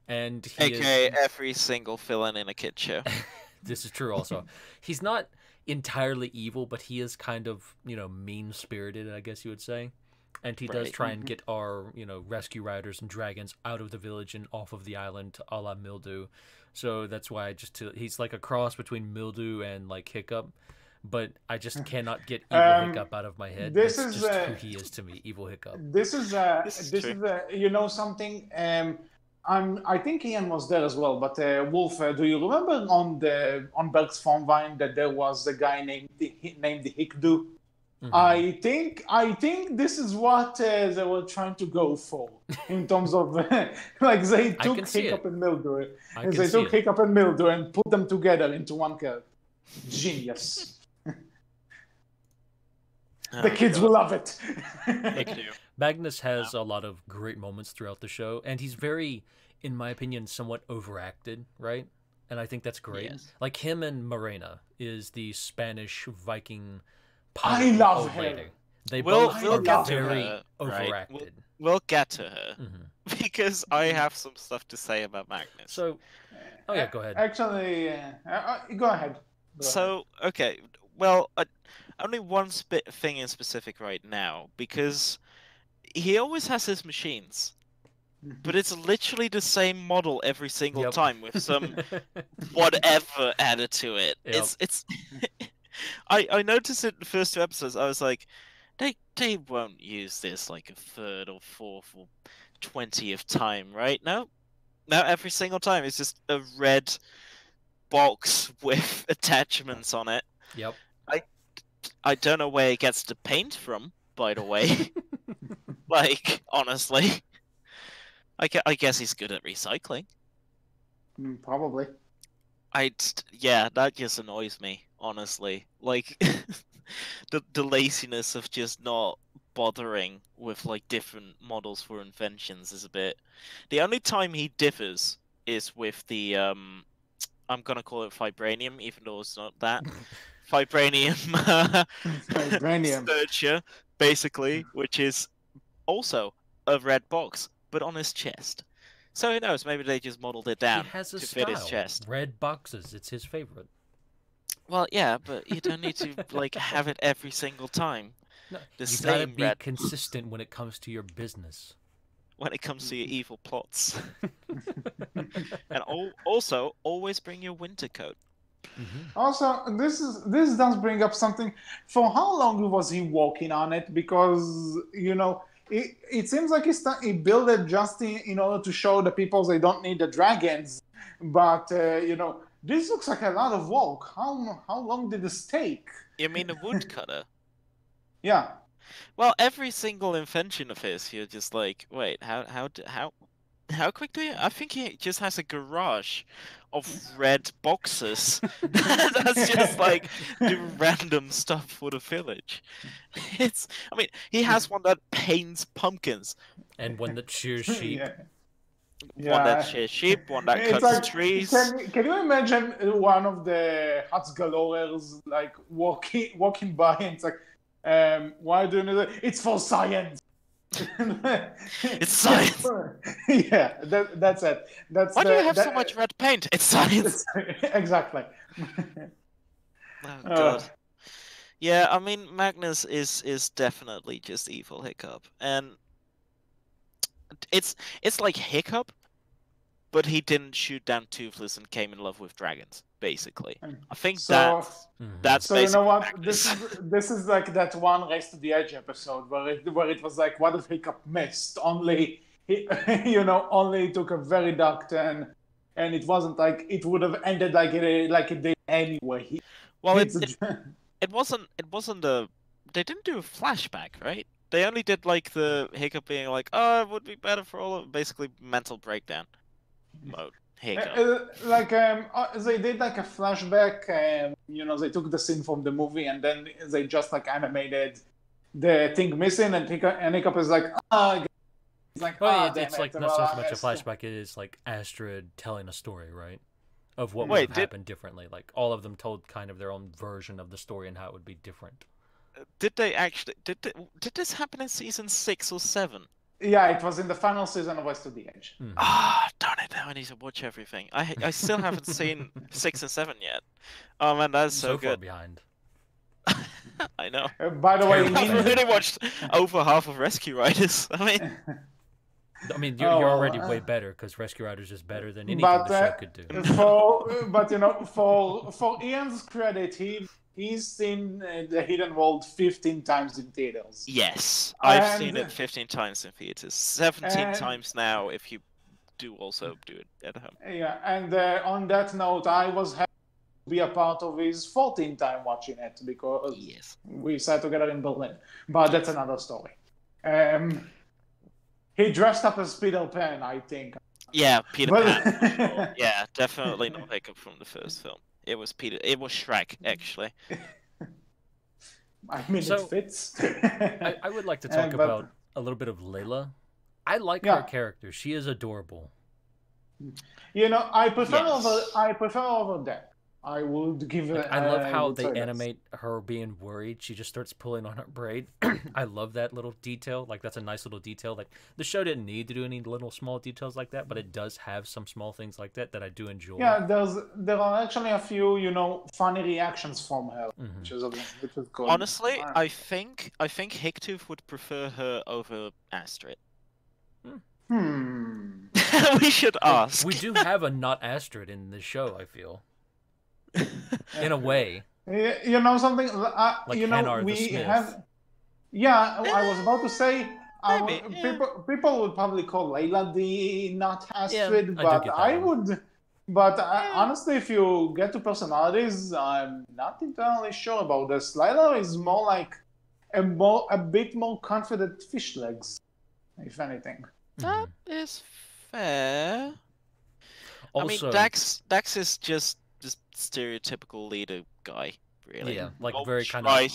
And he AKA is... every single villain in a kid show. This is true also. He's not entirely evil, but he is kind of, mean-spirited, I guess you would say. And he does Right. try and get our, rescue riders and dragons out of the village and off of the island, a la Mildew. So that's why he's like a cross between Mildew and like Hiccup. But I just cannot get evil Hiccup out of my head. this That's is, just who he is to me, evil Hiccup. This is This is true. something. I think Ian was there as well. But Wolf, do you remember on Berg's phone vine that there was a guy named the Hikdu? Mhm. I think this is what they were trying to go for in terms of like they I took can see Hiccup it. and Mildew, I and can they see took it. Hiccup and Mildew and put them together into one character. Genius. The Oh, kids God. will love it. They do. Magnus has a lot of great moments throughout the show, and he's very, in my opinion, somewhat overacted, right? And I think that's great. Yes. Like him and Morena is the Spanish Viking I pirate love old her. lady. They We'll both get are to very her, right? overacted. We'll get to her Mhm. because I have some stuff to say about Magnus. So, oh yeah, go ahead. Actually, go ahead. So, okay, well, only one thing in specific right now, because he always has his machines, but it's literally the same model every single Yep. time with some whatever added to it. Yep. It's I noticed it in the first two episodes. I was like, they won't use this like a third or fourth or 20th time, right? No, every single time it's just a red box with attachments on it. Yep. I don't know where he gets the paint from, by the way. Like, honestly, I guess he's good at recycling. Probably. Yeah, that just annoys me, honestly. Like, the laziness of just not bothering with like different models for inventions is a bit. The only time he differs is with the I'm gonna call it vibranium, even though it's not that. Vibranium Vibranium. searcher, basically, which is also a red box, but on his chest. So who knows? Maybe they just modeled it down He has a to fit his style. chest. Red boxes. It's his favorite. Well, yeah, but you don't need to like have it every single time. No, The you gotta same be red consistent when it comes to your business. when it comes to your evil plots. And also, always bring your winter coat. Also, this does bring up something. For how long was he working on it? Because it seems like he built it just in order to show the people they don't need the dragons. But this looks like a lot of work. How long did this take? You mean a woodcutter? Yeah. Well, every single invention of his, you're just like, wait, how quickly? I think he just has a garage of red boxes. That's just like do random stuff for the village. I mean, he has one that paints pumpkins, And one that shears sheep. Yeah. one that shears sheep, one that It's cuts like, trees. can you imagine one of the Hatzgalorers like walking by and it's like, why do you need it? It's for science. It's science. Yeah, that's it. Why do you have so much red paint? It's science. Exactly. Oh god. Yeah, I mean Magnus is definitely just evil Hiccup, and it's like Hiccup, but he didn't shoot down Toothless and came in love with dragons. Basically, I think So, that's so you know basically what? Magnus. This is like that one Race to the Edge episode where it was like, what if Hiccup missed? Only he, only took a very dark turn, and it wasn't like it would have ended like it did anyway. Well, it wasn't a. They didn't do a flashback, right? They only did like the Hiccup being like, "Oh, it would be better for all of," basically mental breakdown mode. Hiccup. They did like a flashback. They took the scene from the movie and then they just like animated the thing missing, and Hiccup is like, he's like, Well, damn it's it. like not so much a flashback. It is like Astrid telling a story, right? of what would have happened differently. Like all of them told kind of their own version of the story and how it would be different. Did they actually? Did this happen in season 6 or 7? Yeah, it was in the final season of West of the Edge. Ah, darn it! Now I need to watch everything. I still haven't seen 6 and 7 yet. Oh man, that's so far good. behind. I know. By the way, I've already watched over half of Rescue Riders. I mean, you're already way better because Rescue Riders is better than anything the show could do. But you know, for Ian's credit, he's seen The Hidden World 15 times in theaters. Yes, I've seen it 15 times in theaters, 17 times now if you do also do it at home. Yeah, and on that note, I was happy to be a part of his 14th time watching it because we sat together in Berlin. But that's another story. He dressed up as Peter Pan, I think. Yeah, Peter Pan. Yeah, definitely not Hiccup from the first film. It was Peter. It was Shrek, actually. I mean, it fits. I would like to talk about a little bit of Layla. I like her character. She is adorable. You know, I prefer over Deck. I would give it. I love how they animate her being worried. She just starts pulling on her braid. I love that little detail. Like that's a nice little detail. Like the show didn't need to do any little small details like that, but it does have some small things like that I do enjoy. Yeah, there are actually a few, you know, funny reactions from her, which is cool. Honestly, I think Hicktooth would prefer her over Astrid. We should ask. We do have a not Astrid in the show, I feel. In a way. You know something? Like you know, Hanar we the Smith. have. Yeah, I was about to say. People would probably call Layla the not Astrid, but I would. But honestly, if you get to personalities, I'm not entirely sure about this. Layla is more like a bit more confident fish legs, if anything. That is fair. Also, I mean, Dax is just stereotypical leader guy, really. Yeah, like very kind of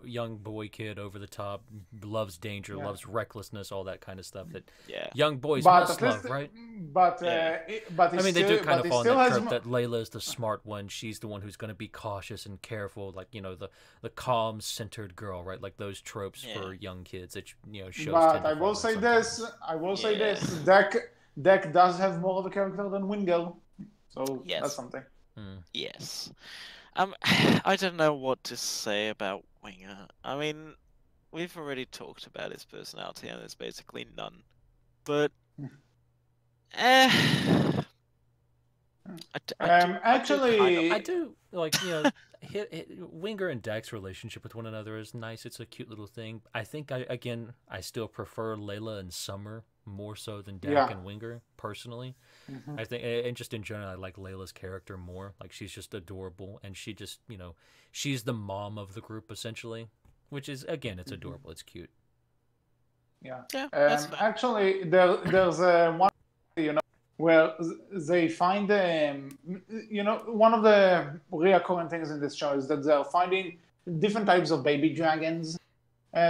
young boy kid, over the top, loves danger, loves recklessness, all that kind of stuff that young boys must love, right? But I mean, they do kind of fall in that trope that Layla is the smart one. She's the one who's going to be cautious and careful, like the calm, centered girl, right? Like those tropes for young kids that shows. But I will say this. Deck does have more of a character than Winger, so that's something. Yes. I don't know what to say about Winger. I mean, we've already talked about his personality, and there's basically none. But, actually, I do like Winger and Dak's relationship with one another is nice. It's a cute little thing. I think I still prefer Layla and Summer more so than Dak and Winger personally. I think, and just in general, I like Layla's character more. Like she's just adorable, and she just she's the mom of the group essentially, which is again, it's adorable. It's cute. Yeah. Actually, there's one where they find one of the recurring things in this show is that they're finding different types of baby dragons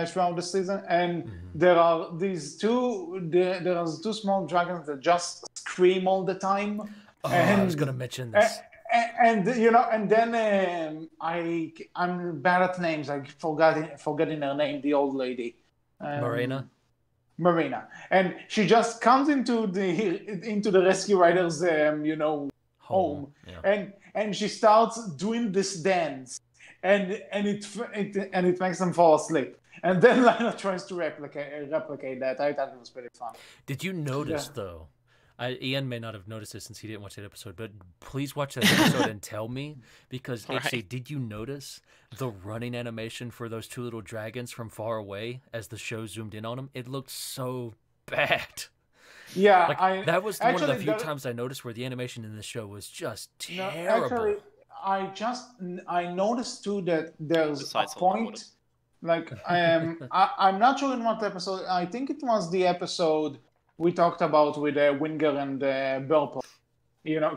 throughout the season, and there are two small dragons that just scream all the time. I was gonna mention this. And then I'm bad at names. I forgetting her name. The old lady, Marina, and she just comes into the Rescue Riders home, and she starts doing this dance, and it makes them fall asleep. And then Lana tries to replicate that. I thought it was pretty fun. Did you notice though? Ian may not have noticed this since he didn't watch that episode, but please watch that episode and tell me, because HC, did you notice the running animation for those two little dragons from far away as the show zoomed in on them? It looked so bad. Yeah, that was one of the few times I noticed where the animation in the show was just terrible. I noticed too that there's a point. Like I'm not sure in what episode. I think it was the episode we talked about with Winger and Burple,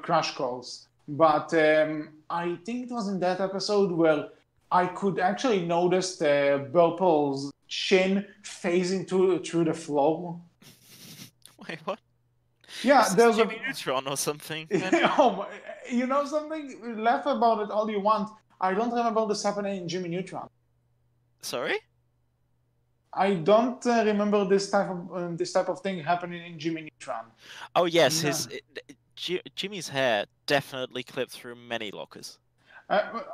Crash Course. But I think it was in that episode where I could actually notice Burple's chin phasing through the floor. Wait, what? Yeah, Is this there's a. Jimmy Neutron or something? Oh my, you know something? Laugh about it all you want. I don't remember this happening in Jimmy Neutron. Sorry? I don't remember this type of thing happening in Jimmy Neutron. Oh yes, No. Jimmy's hair definitely clipped through many lockers.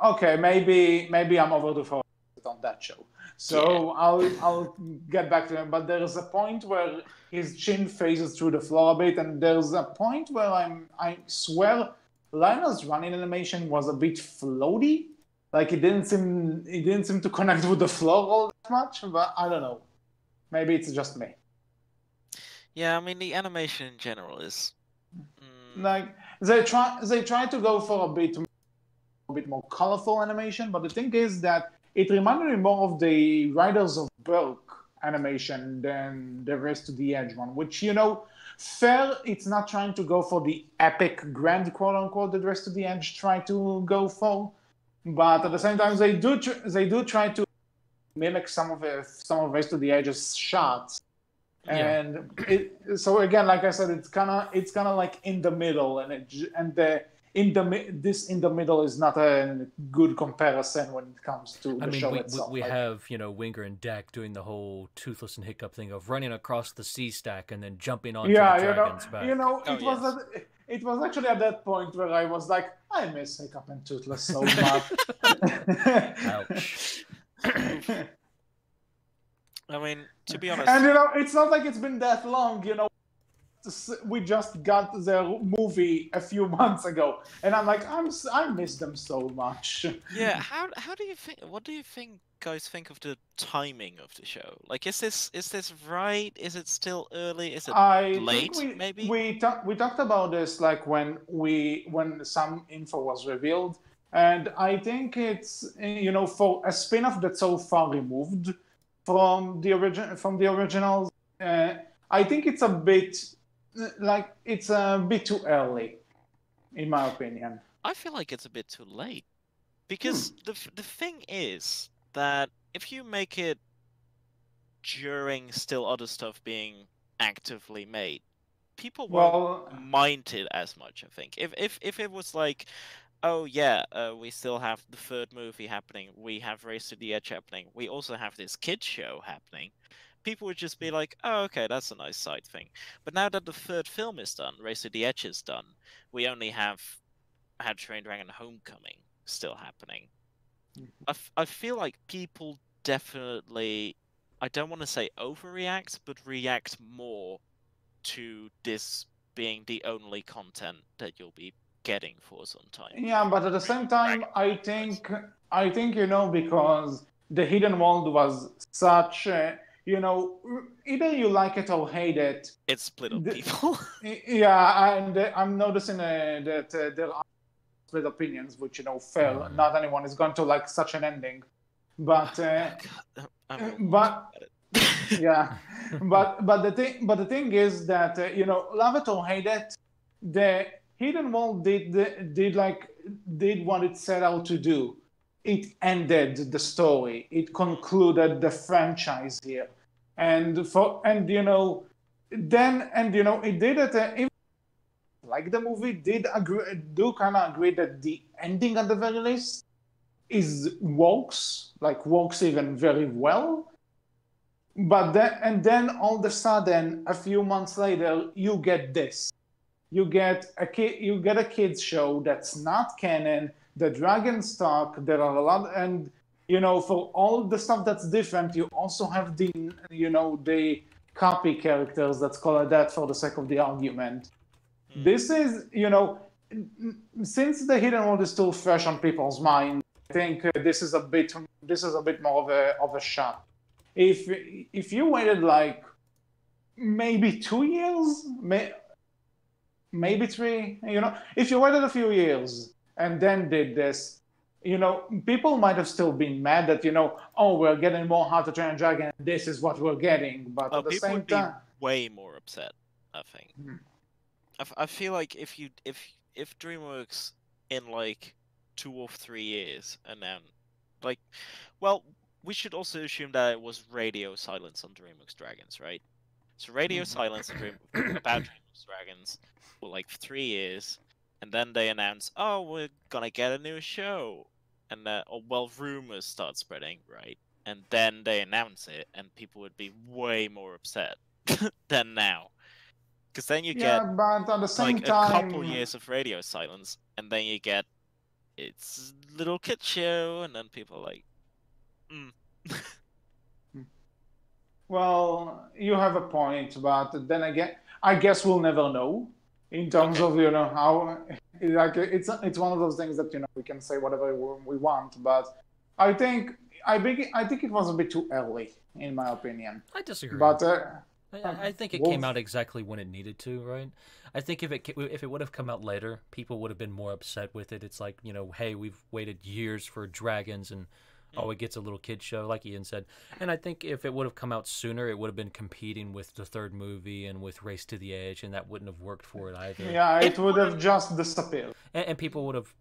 Okay, maybe I'm over the phone on that show. So I'll get back to him. But there is a point where his chin phases through the floor a bit, and there's a point where I swear Lionel's running animation was a bit floaty. Like it didn't seem to connect with the floor all that much. But I don't know. Maybe it's just me. Yeah, I mean the animation in general is. Like they try to go for a bit more colorful animation, but the thing is that it reminded me more of the Riders of Berk animation than the Race to the Edge one, which, you know, fair, it's not trying to go for the epic grand quote unquote that Race to the Edge try to go for, but at the same time they do try to mimic some of Race to the Edge's shots. Yeah. And so again, like I said, it's kind of like in the middle, in the middle is not a good comparison when it comes to the show itself. We have, you know, Winger and Dak doing the whole Toothless and Hiccup thing of running across the sea stack and then jumping onto the dragon's back. It was actually at that point where I was like, I miss Hiccup and Toothless so much. Ouch. I mean, to be honest, and you know, it's not like it's been that long. You know, we just got their movie a few months ago, and I'm like, I miss them so much. Yeah, how do you think? What do you think, guys? Think of the timing of the show? Like, is this right? Is it still early? Is it late? Maybe we talked about this like when some info was revealed, and I think it's, you know, for a spin-off that's so far removed from the originals, I think it's a bit too early, in my opinion. I feel like it's a bit too late, because the thing is that if you make it during still other stuff being actively made, people won't mind it as much. I think if it was like, oh yeah, we still have the third movie happening, we have Race to the Edge happening, we also have this kids show happening, people would just be like, oh okay, that's a nice side thing. But now that the third film is done, Race to the Edge is done, we only have How to Train Your Dragon Homecoming still happening. I feel like people definitely, I don't want to say overreact, but react more to this being the only content that you'll be getting for some time. Yeah, but at the same time, I think you know, because the Hidden World was such, you know, either you like it or hate it. It's split up people. Yeah, and I'm noticing that there are split opinions, which, you know, fair. Not anyone is going to like such an ending, but yeah, but the thing is that you know, love it or hate it, the Hidden World did what it set out to do. It ended the story. It concluded the franchise here, and you know, it did it. Even like the movie do kind of agree that the ending at the very least works even very well. But then all of a sudden, a few months later, you get this. You get a kids show that's not canon. The dragons talk. There are a lot, and you know, for all the stuff that's different, you also have the copy characters. Let's call it that for the sake of the argument. This is, you know, since the Hidden World is still fresh on people's mind, I think this is a bit more of a shot. If you waited like maybe 2 years, maybe 3, you know, if you waited a few years and then did this, you know, people might have still been mad that, you know, oh, we're getting more How to Train a Dragon, this is what we're getting. But at the same time, way more upset, I think. I feel like if DreamWorks in like 2 or 3 years and then like, well, we should also assume that it was radio silence on DreamWorks Dragons, right? So radio silence about Dreamworks Dragons for like 3 years, and then they announce, "Oh, we're gonna get a new show," and rumors start spreading, right? And then they announce it, and people would be way more upset than now, because then you Yeah, get but at the same like time, a couple years of radio silence, and then you get it's little kid show, and then people are like, mm. well, you have a point, but then again, I guess we'll never know in terms of how. Like it's one of those things that we can say whatever we want, but I think it was a bit too early, in my opinion. I disagree. But I think it came out exactly when it needed to, right? I think if it would have come out later, people would have been more upset with it. It's like, hey, we've waited years for dragons, and it gets a little kid show, like Ian said. And I think if it would have come out sooner, it would have been competing with the third movie and with Race to the Edge, and that wouldn't have worked for it either. Yeah, it would have just disappeared. And people would have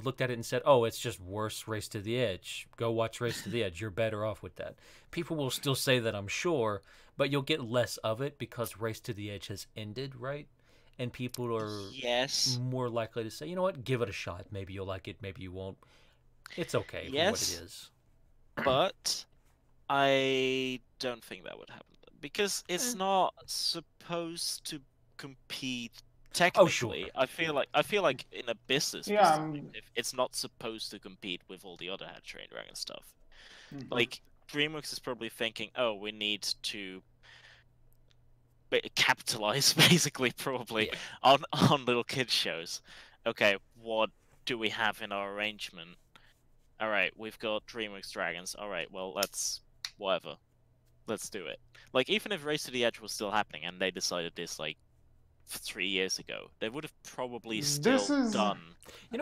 looked at it and said, "Oh, it's just worse Race to the Edge. Go watch Race to the Edge. You're better off with that." People will still say that, I'm sure, but you'll get less of it because Race to the Edge has ended, right? And people are more likely to say, "You know what? Give it a shot. Maybe you'll like it. Maybe you won't. It's okay for what it is." But I don't think that would happen because it's not supposed to compete. Technically, I feel like in a business perspective, it's not supposed to compete with all the other How to Train Dragon stuff. Like DreamWorks is probably thinking, "Oh, we need to capitalize, basically, probably on little kids shows. Okay, what do we have in our arrangement? All right, we've got DreamWorks Dragons. All right, well, let's do it." Like, even if Race to the Edge was still happening and they decided this like 3 years ago, they would have probably still done.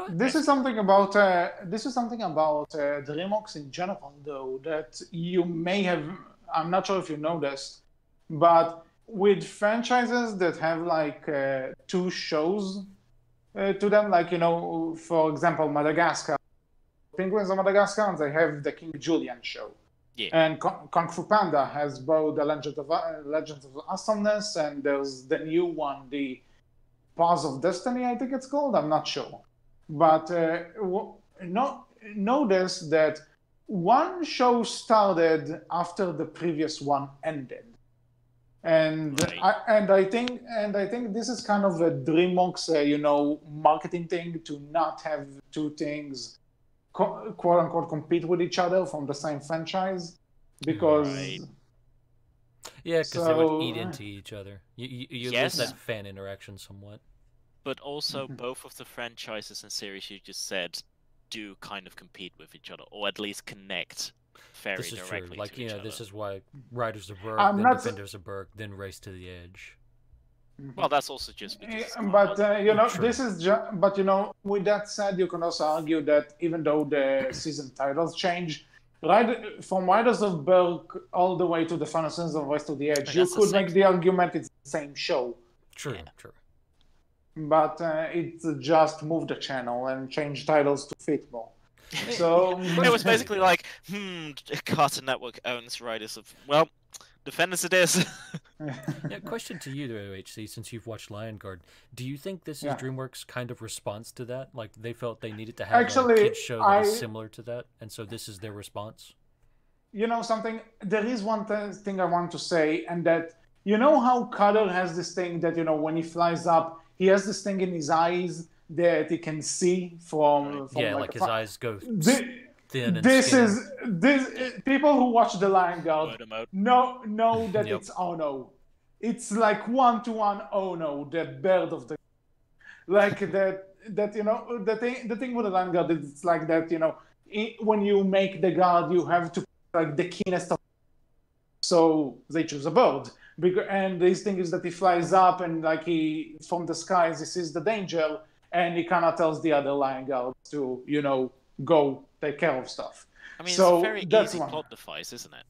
This is something about DreamWorks in general, though, that you may have. I'm not sure if you noticed, but with franchises that have like 2 shows to them, like for example, Madagascar, Penguins of Madagascar, and they have the King Julian show. Yeah. And Kung Fu Panda has both the Legends of Awesomeness, and there's the new one, the Paws of Destiny, I think it's called. I'm not sure. But notice that one show started after the previous one ended. And I think this is kind of a DreamWorks marketing thing, to not have 2 things quote unquote compete with each other from the same franchise, because because they would eat into each other. You lose that fan interaction somewhat. But also both of the franchises and series you just said do kind of compete with each other, or at least connect very directly to each other. This is why Riders of Berg, then Defenders of Berg, then Race to the Edge. Well, that's also just because. But this is just. But with that said, you can also argue that even though the season titles change, from Riders of Berg all the way to the Final Sins of Race to the Edge, you could make the argument it's the same show. True. But it's just moved the channel and changed titles to fit more. So it was basically like, Cartoon Network owns Riders of. Well, Defenders it is. Question to you, though, HC, since you've watched Lion Guard. Do you think this is DreamWorks' kind of response to that? Like, they felt they needed to have a kids show that is similar to that, and so this is their response? Something? There is one thing I want to say, and that, how Cutter has this thing that, when he flies up, he has this thing in his eyes that he can see from like his eyes go... thin and people who watch The Lion Guard know that it's Ono. It's like 1-to-1 Ono, the bird of the like that the thing with The Lion Guard is it's like that, when you make the guard you have to like the keenest of, so they choose a bird. And this thing is that he flies up and like he from the skies he sees the danger and he kind of tells the other Lion Guards to go take care of stuff. I mean, it's a very easy plot device, isn't it?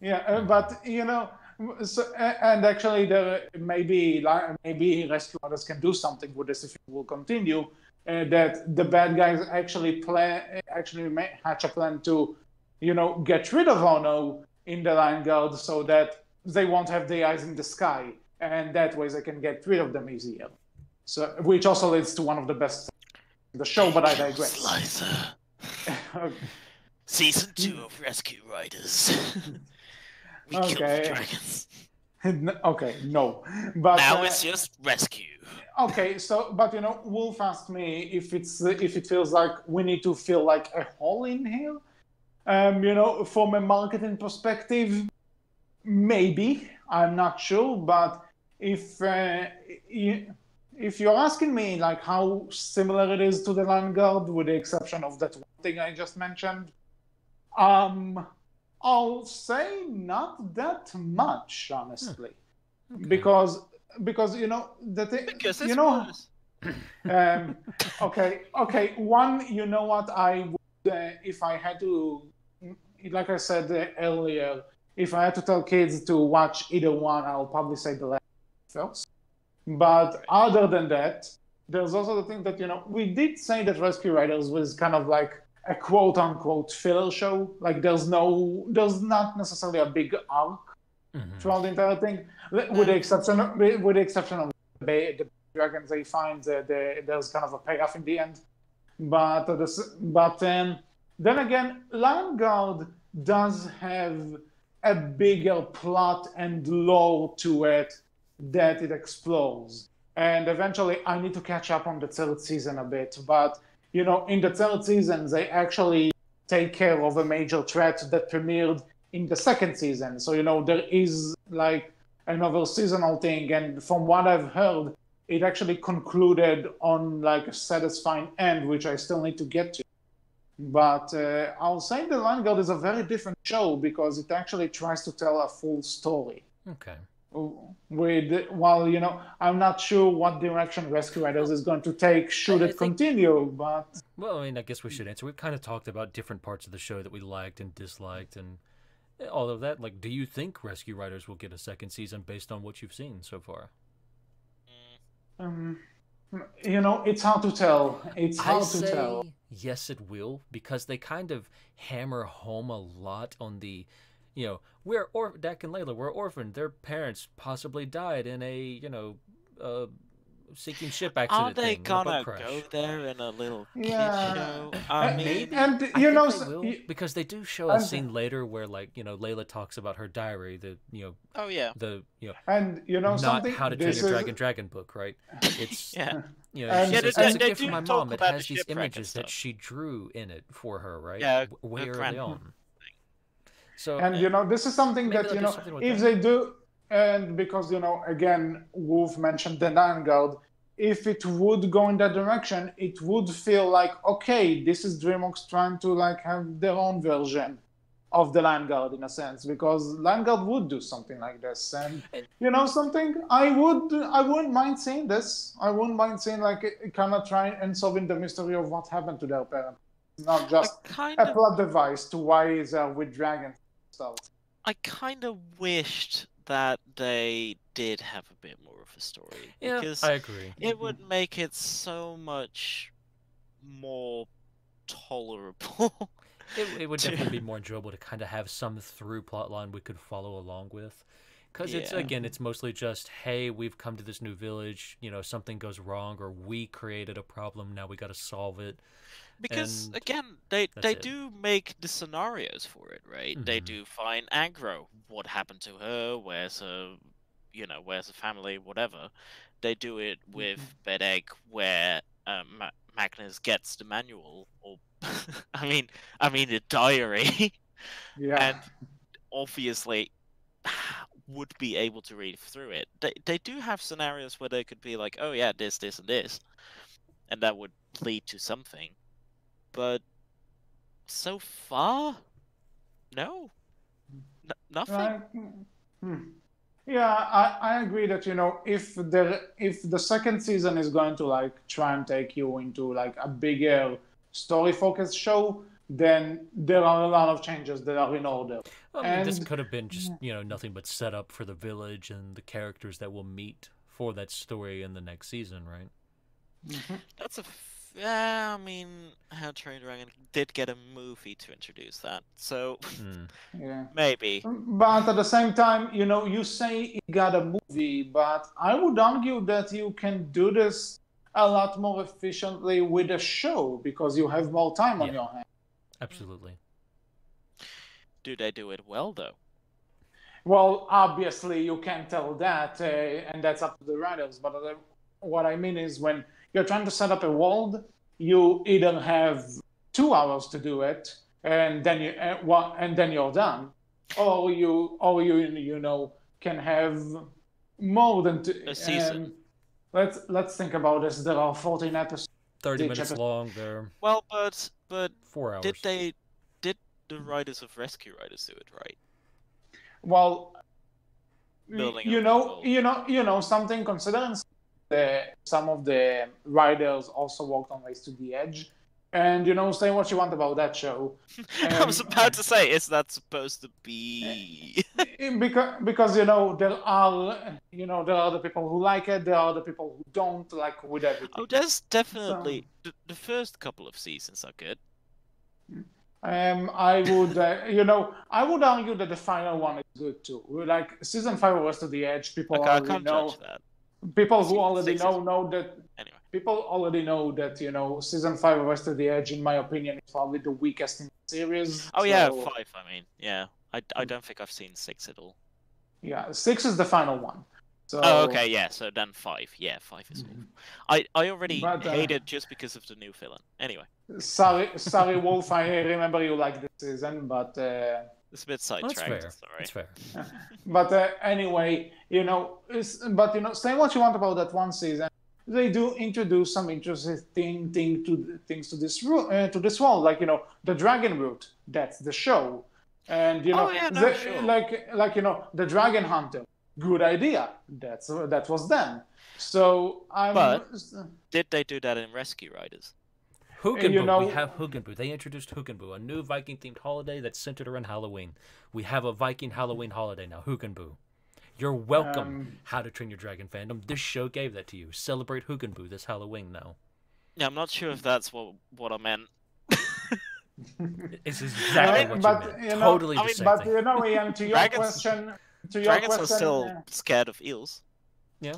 Yeah, but and actually, there maybe Rescue Riders can do something with this if it will continue. That the bad guys actually hatch a plan to, get rid of Ono in the Lion Guard, so that they won't have the eyes in the sky, and that way they can get rid of them easier. So, which also leads to one of the best in the show, but I digress. Slicer. Season 2 of Rescue Riders. We kill the dragons. Okay, no. But now it's just rescue. Okay, so but Wolf asked me if it feels like we need to fill like a hole in here. From a marketing perspective, maybe, I'm not sure, but if you're asking me like how similar it is to the Vanguard, with the exception of that one thing I just mentioned, I'll say not that much, honestly, because the thing, because it's worse. Okay. One, you know what I would, if I had to, like I said earlier, if I had to tell kids to watch either one, I'll probably say the last first. But other than that, there's also the thing that we did say that Rescue Riders was kind of like a quote-unquote filler show. Like there's not necessarily a big arc throughout the entire thing, with the exception of the dragons they find. There's kind of a payoff in the end. But then again, Vanguard does have a bigger plot and lore to it that it explores. And eventually, I need to catch up on the third season a bit, but in the third season, they actually take care of a major threat that premiered in the second season. So, there is like another seasonal thing. And from what I've heard, it actually concluded on like a satisfying end, which I still need to get to. But I'll say The Vanguard is a very different show because it actually tries to tell a full story. Okay. I'm not sure what direction Rescue Riders is going to take should it continue, but... Well, I guess we should answer. We've kind of talked about different parts of the show that we liked and disliked and all of that. Like, do you think Rescue Riders will get a second season based on what you've seen so far? It's hard to tell. It's hard to tell. Yes, it will, because they kind of hammer home a lot on the... Dak and Layla were orphaned. Their parents possibly died in a, sinking ship accident. Are they gonna go there in a little kid show? Maybe. And they will, because they do show a scene later where, like, Layla talks about her diary. Oh yeah. And not something. How to Train Your Dragon book, right? It's yeah. She says, it's a gift from my mom. It has the these images that she drew in it for her, right? Yeah. Where are they on? So, and this is something that if they do, and because again, Wolf mentioned the Vanguard. If it would go in that direction, it would feel like, okay, this is DreamWorks trying to like have their own version of the Vanguard in a sense, because Vanguard would do something like this, and something I wouldn't mind seeing this. I wouldn't mind seeing like kind of trying and solving the mystery of what happened to their parents, not just a plot device to why they're with dragons. I kind of wished that they did have a bit more of a story. Yeah, because I agree. It would make it so much more tolerable. It would definitely be more enjoyable to kind of have some through plot line we could follow along with. Because it's mostly just, hey, we've come to this new village, something goes wrong, or we created a problem, now we got to solve it. Because again, they do make the scenarios for it, right? They do find Agro. What happened to her? Where's her, where's the family? Whatever. They do it with Bedegg, where Magnus gets the manual, or I mean the diary, and obviously would be able to read through it. They do have scenarios where they could be like, oh yeah, this, and this, and that would lead to something. But so far, no, nothing. Yeah, I agree that if the second season is going to like try and take you into like a bigger story focused show, then there are a lot of changes that are in order. This could have been just nothing but set up for the village and the characters that will meet for that story in the next season, right? That's a Yeah, I mean, How to Train Your Dragon did get a movie to introduce that, so Yeah. maybe. But at the same time, you say it got a movie, but I would argue that you can do this a lot more efficiently with a show because you have more time on Yeah. your hands. Absolutely. Do they do it well though? Well, obviously, you can't tell that, and that's up to the writers. But what I mean is, when you're trying to set up a world, you either have 2 hours to do it, and then and then you're done, or you can have more than A season. Let's think about this. There are 14 episodes. 30 Each minutes episode. long. They're Well, but 4 hours. did the writers of Rescue Riders do it right? Well, Building you up know, the you know something. Considering some of the writers also worked on Race to the Edge, and say what you want about that show. I was about to say, is that supposed to be? because there are there are the people who like it, there are the people who don't, like with everything. Oh, there's definitely the first couple of seasons are good. I would, I would argue that the final one is good too. Like season 5 of West of the Edge, people Okay, I already can't know. judge that. People who Season already 6 know that. Anyway, People already know that season 5 of West of the Edge, in my opinion, is probably the weakest in the series. oh yeah, so, 5. I mean, yeah, I don't think I've seen 6 at all. Yeah, 6 is the final one. So, Oh, okay, yeah. So then 5. Yeah, 5 is awful. I already But, hate it just because of the new villain. Anyway, sorry, Wolf. I remember you like this season, but it's a bit Well, that's sidetracked. fair. Sorry. That's fair. but anyway, say what you want about that one season. They do introduce some interesting things to this world, like the Dragon Route. That's the show, and Oh, yeah, no, sure. like the Dragon Hunter. Good idea. That was them. So But- Did they do that in Rescue Riders? Hugenbu. We have Hugenbu. They introduced Hugenbu, a new Viking-themed holiday that's centered around Halloween. We have a Viking Halloween holiday now, Hugenbu. You're welcome, How to Train Your Dragon fandom. This show gave that to you. Celebrate Hugenbu this Halloween now. Yeah, I'm not sure if that's what I meant. It's exactly what you meant. Totally the same but thing. Ian, to your Dragons- question, Dragons question, are still scared of eels. Yeah.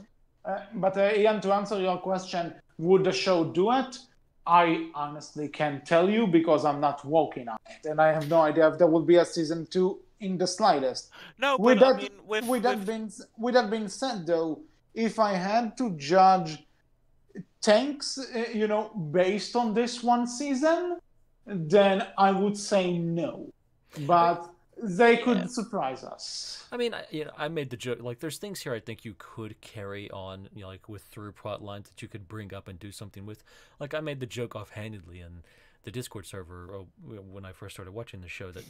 but Ian, to answer your question, would the show do it? I honestly can't tell you because I'm not working on it, and I have no idea if there will be a season 2 in the slightest. No, With but that, I mean, with that being said, though, if I had to judge tanks, based on this one season, then I would say no. But they could surprise us. I mean, I made the joke. Like, there's things here I think you could carry on, like with through plot lines that you could bring up and do something with. Like, I made the joke offhandedly in the Discord server when I first started watching the show that,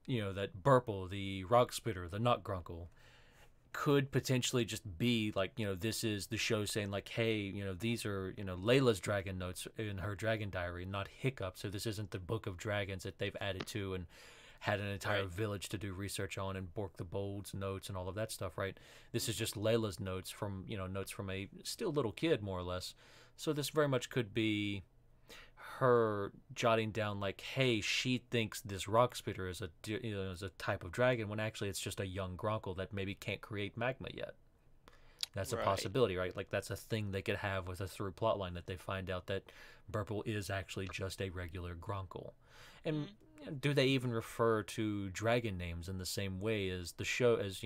that Burple, the Rock Spitter, the Nut Grunkle, could potentially just be like, this is the show saying like, hey, these are, Layla's dragon notes in her dragon diary, not Hiccup. So this isn't the Book of Dragons that they've added to and had an entire village to do research on, and Bork the Bold's notes and all of that stuff, right? This is just Layla's notes from, notes from a still little kid, more or less. So this very much could be her jotting down like, hey, she thinks this Rock Spitter is is a type of dragon, when actually it's just a young Gronkle that maybe can't create magma yet. That's a possibility, right? Like, that's a thing they could have with a through plotline, that they find out that Burple is actually just a regular Gronkle. And do they even refer to dragon names in the same way as the show, as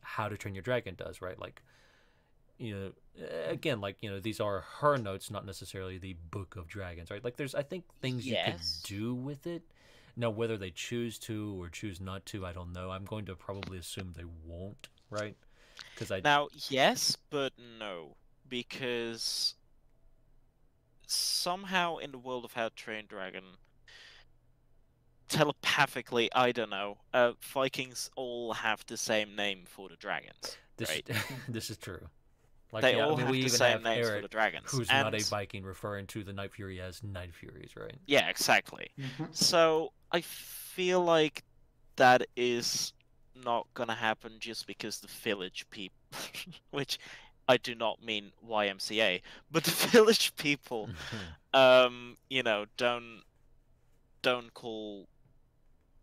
How to Train Your Dragon does, right? Like, again, like, these are her notes, not necessarily the Book of Dragons, right? Like, there's, I think, things you could do with it. Now, whether they choose to or choose not to, I don't know. I'm going to probably assume they won't, right? Now, yes, but no, because somehow in the world of How to Train Dragon, telepathically, I don't know, Vikings all have the same name for the dragons. Right? This is true. Like, they all have we the even same have names Eric, for the dragons. who's not a Viking, referring to the Night Fury as Night Furies, right? Yeah, exactly. So I feel like that is not gonna happen just because the village people, which I do not mean YMCA, but the village people, you know, don't call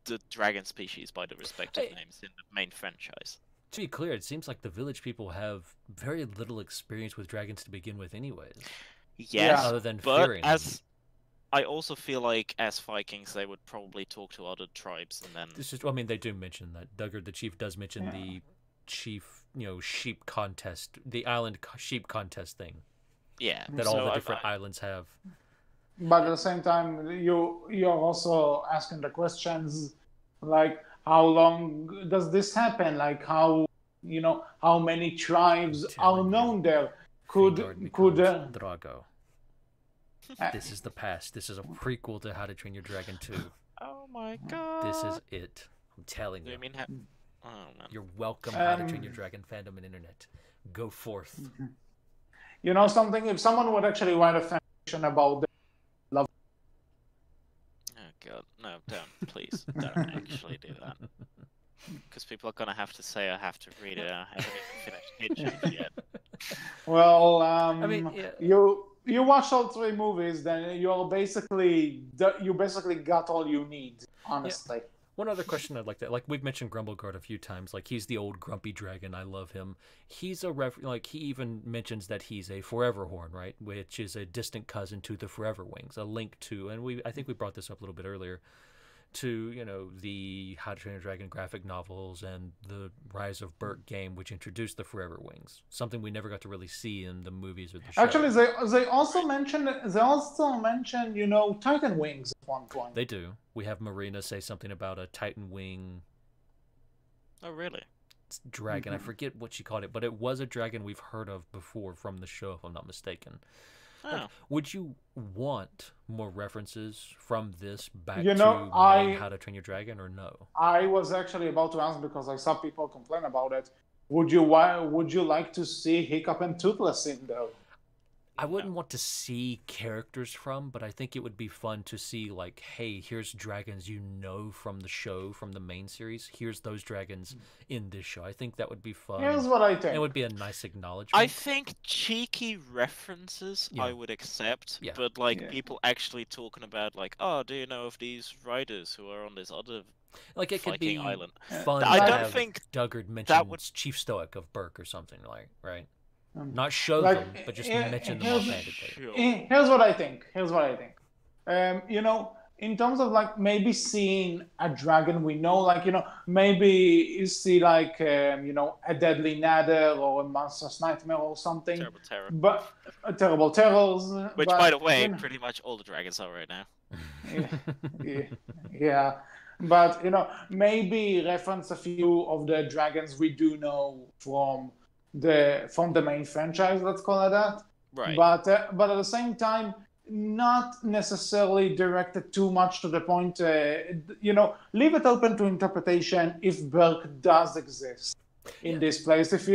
the dragon species by the respective Hey. names in the main franchise. To be clear, it seems like the village people have very little experience with dragons to begin with, anyways. Yes, Other than but fearing as I also feel like as Vikings, they would probably talk to other tribes and then. This is, I mean, they do mention that. Duggard the chief does mention the chief, sheep contest, the island sheep contest thing Yeah, that all the different islands have. But at the same time, you're also asking the questions like, how long does this happen? Like, how how many tribes are known there? Fingard Could becomes Drago. This is the past. This is a prequel to How to Train Your Dragon 2. Oh my god. This is it. I'm telling Do you. you mean oh man. You're welcome, How to Train Your Dragon fandom and internet. Go forth. You know something? If someone would actually write a fanfiction about this, love. Oh god, no, don't, please, don't actually do that. Because people are gonna have to say I have to read it. I haven't even finished Hitchhiker yet. Well, I mean, yeah. you watch all 3 movies, then you basically got all you need. Honestly. Yeah. One other question I'd like to, like, we've mentioned Grumbleguard a few times. Like, he's the old grumpy dragon. I love him. He's like, he even mentions that he's a Forever Horn, right? Which is a distant cousin to the Forever Wings, a link to, and I think we brought this up a little bit earlier, to, the How to Train Your Dragon graphic novels and the Rise of Bert game, which introduced the Forever Wings. Something we never got to really see in the movies or the show. Actually, they also mentioned Titan Wings at one point. They do. We have Marina say something about a Titan Wing. Oh really? Dragon. I forget what she called it, but it was a dragon we've heard of before from the show, if I'm not mistaken. Oh. Like, would you want more references from this back You to know, How to Train Your Dragon, or no? I was actually about to ask because I saw people complain about it. Would you like to see Hiccup and Toothless in there? I wouldn't want to see characters from, but I think it would be fun to see, like, hey, here's dragons from the show, from the main series. Here's those dragons in this show. I think that would be fun. Here's what I think. It would be a nice acknowledgement. I think cheeky references I would accept, but like people actually talking about like, oh, do you know of these riders who are on this other like it could be island? Fun. I don't think Duggard mentions Chief Stoic of Burke or something, like, right? Not show them, but just mention them offhandedly. Here's what I think. In terms of like maybe seeing a dragon we know, like, maybe you see like, a Deadly Nader or a Monster's Nightmare or something. Terrible Terror. But Terrible Terrors. Which, by the way, pretty much all the dragons are right now. Yeah. But, maybe reference a few of the dragons we do know from the main franchise, let's call it that. Right. But at the same time, not necessarily directed too much to the point. Leave it open to interpretation if Burke does exist in this place. If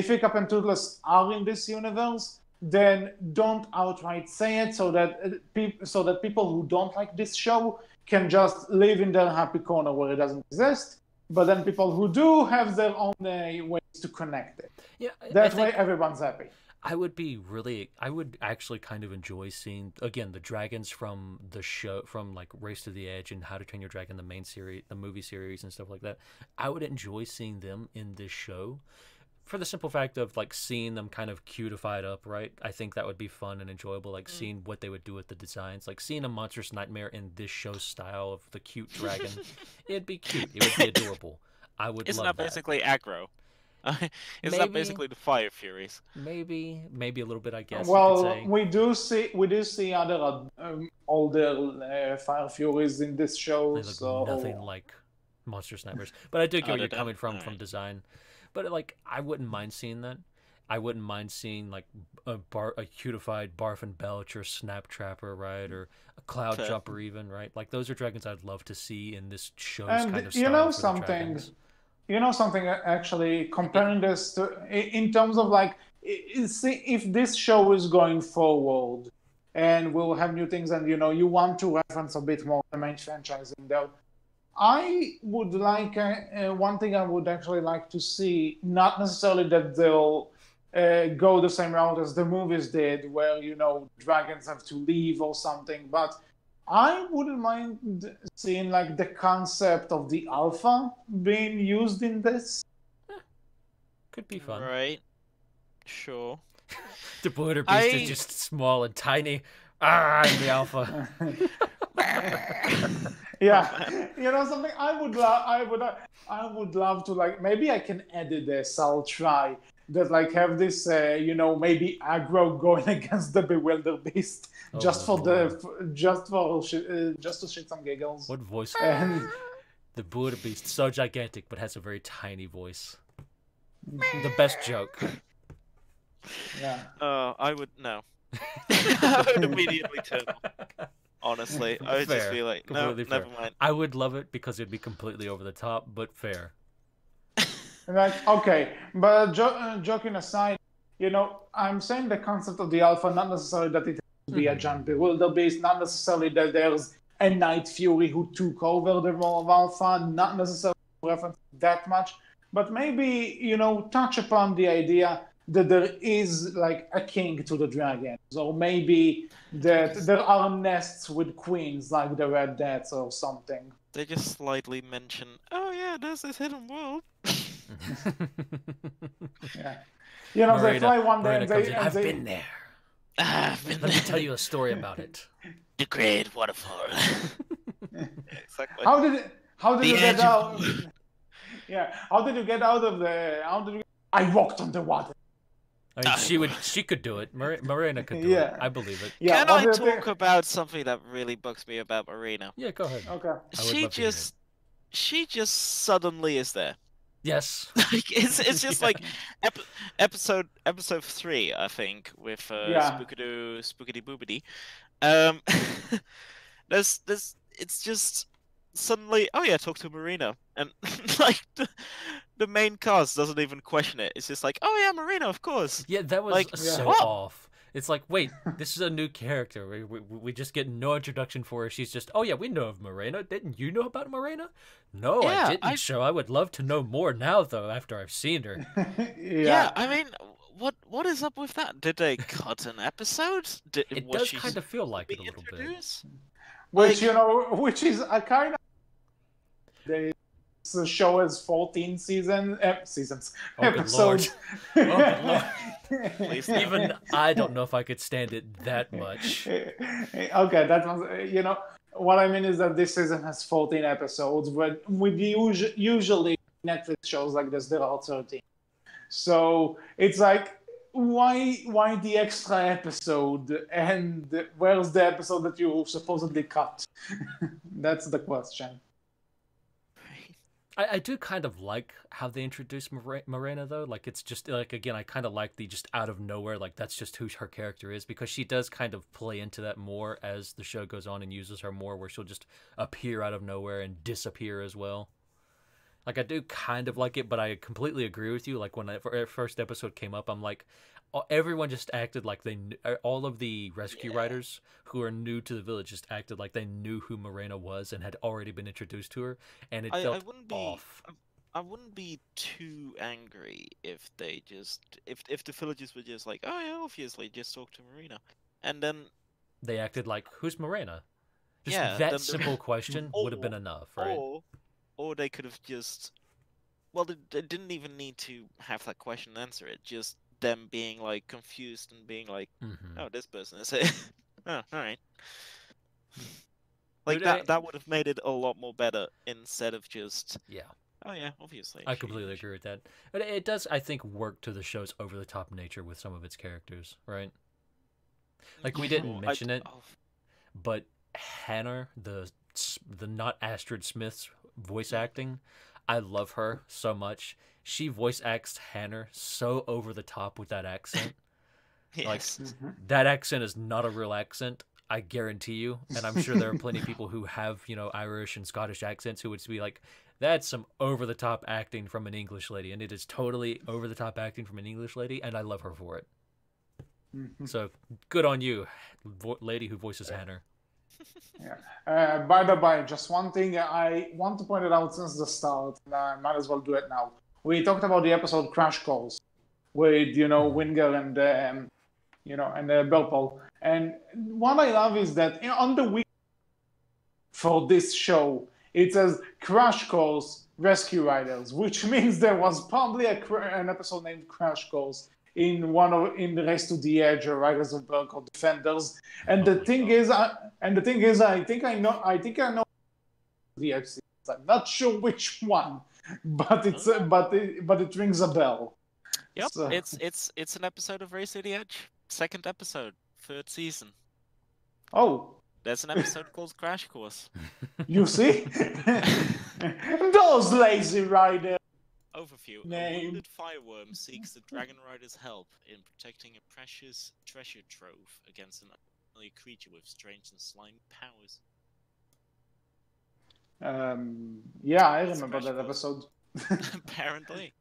Hiccup and Toothless are in this universe, then don't outright say it, so that people who don't like this show can just live in their happy corner where it doesn't exist. But then people who do have their own ways to connect it. Yeah, that way everyone's happy. I would actually kind of enjoy seeing, again, the dragons from the show, from like Race to the Edge and How to Train Your Dragon, the main series, the movie series and stuff like that. I would enjoy seeing them in this show for the simple fact of like seeing them kind of cutified up, right? I think that would be fun and enjoyable, like seeing what they would do with the designs, like seeing a Monster's Nightmare in this show style of the cute dragon. It'd be cute. It would be adorable. I would Isn't love that that. Basically aggro? Isn't that basically the Fire Furies? Maybe a little bit, I guess. Well, we do see other older Fire Furies in this show. They look nothing like Monster's Nightmares, but I do get where you're coming from design. But like, I wouldn't mind seeing that. I wouldn't mind seeing like a cutified Barf and Belch or Snap Trapper, right, or a Cloud Jumper, even, right? Like those are dragons I'd love to see in this show's kind of style for the dragons. Something actually, comparing this to, in terms of like, if this show is going forward and we'll have new things and you want to reference a bit more the main franchise in there, I would like one thing I would actually like to see, not necessarily that they'll go the same route as the movies did, where dragons have to leave or something. But I wouldn't mind seeing like the concept of the alpha being used in this. Could be fun. Right. Sure. The border beast is just small and tiny. I'm the alpha. Yeah, something I would love to, like, maybe I can edit this. I'll try that, like, have this maybe aggro going against the bewildered beast just to shit some giggles. What voice? And the border beast, so gigantic but has a very tiny voice. The best joke. yeah. I would no. I would immediately turn off. Honestly, I would just be like, no, never mind. I would love it because it'd be completely over the top, but fair. Like, okay, but joking aside, I'm saying the concept of the alpha, not necessarily that it has to be a giant bewilder beast, not necessarily that there's a Night Fury who took over the role of alpha, not necessarily reference that much, but maybe, touch upon the idea that there is like a king to the dragons, or maybe that there are nests with queens like the Red Deaths or something. They just slightly mention, oh yeah, there's this hidden world. Yeah. They fly one day and I've been there. Let me tell you a story about it. The Great Waterfall. Exactly. How did you get out? Yeah. How did you get out of the? I walked on the water. I mean, she could do it. Marina could do it. I believe it. Yeah, Can I talk about something that really bugs me about Marina? Yeah, go ahead. Okay. She just suddenly is there. Yes. Like it's just like episode 3, I think, with Spookity Boobity. There's it's just suddenly, oh yeah, talk to Marina, and like the main cast doesn't even question it. It's just like, oh yeah, Marina, of course. Yeah, that was like, so off. It's like, wait, this is a new character. We just get no introduction for her. She's just, oh yeah, we know of Morena. Didn't you know about Morena? No, yeah, I didn't. So I would love to know more now, though, after I've seen her. Yeah, I mean, what is up with that? Did they cut an episode? It does kind of feel like it a little bit. Which which is a kind of. The show has 14 seasons. Episodes. Oh, good Lord. Please, even I don't know if I could stand it that much. Okay, that was, what I mean is that this season has 14 episodes, but with usually Netflix shows like this, there are 13. So it's like, why the extra episode, and where's the episode that you supposedly cut? That's the question. I do kind of like how they introduce Morena, though. Like, it's just, like, again, I kind of like the just out of nowhere, like, that's just who her character is, because she does kind of play into that more as the show goes on and uses her more, where she'll just appear out of nowhere and disappear as well. Like, I do kind of like it, but I completely agree with you. Like, when the first episode came up, I'm like, everyone just acted like all of the rescue riders who are new to the village just acted like they knew who Morena was and had already been introduced to her, and it felt off. I wouldn't be too angry if they just if the villagers were just like, oh yeah, obviously just talk to Marina, and then they acted like, who's Morena? Just that simple question would have been enough, right? Or they could have just, well, they didn't even need to have that question and answer it. Just them being like confused and being like, oh, this person is it. Oh, all right. Like that would have made it a lot more better instead of just oh yeah, obviously. I completely agree with that. But it does, I think, work to the show's over the top nature with some of its characters, right? Like, we didn't mention it, but Hannah, the not Astrid Smith's voice acting, I love her so much. She voice acts Hannah so over the top with that accent. Yes. Like, that accent is not a real accent, I guarantee you. And I'm sure there are plenty of people who have, Irish and Scottish accents who would be like, that's some over the top acting from an English lady. And it is totally over the top acting from an English lady, and I love her for it. So good on you, lady who voices Hannah. Yeah. By the by, just one thing I want to point it out since the start, and I might as well do it now. We talked about the episode Crash Course, with Winger and and Belpol. And what I love is that on the week for this show, it says Crash Course Rescue Riders, which means there was probably an episode named Crash Course in the Race to the Edge or Riders of Belcor Defenders. And the thing is, I think I know the Edge series. I'm not sure which one, but it rings a bell. Yep, So. it's an episode of Race to the Edge, second episode, third season. Oh. There's an episode called Crash Course. You see? Those lazy riders. Overview. A wounded fireworm seeks the Dragon Rider's help in protecting a precious treasure trove against an unfamiliar creature with strange and slimy powers. Yeah, I remember that episode. Apparently.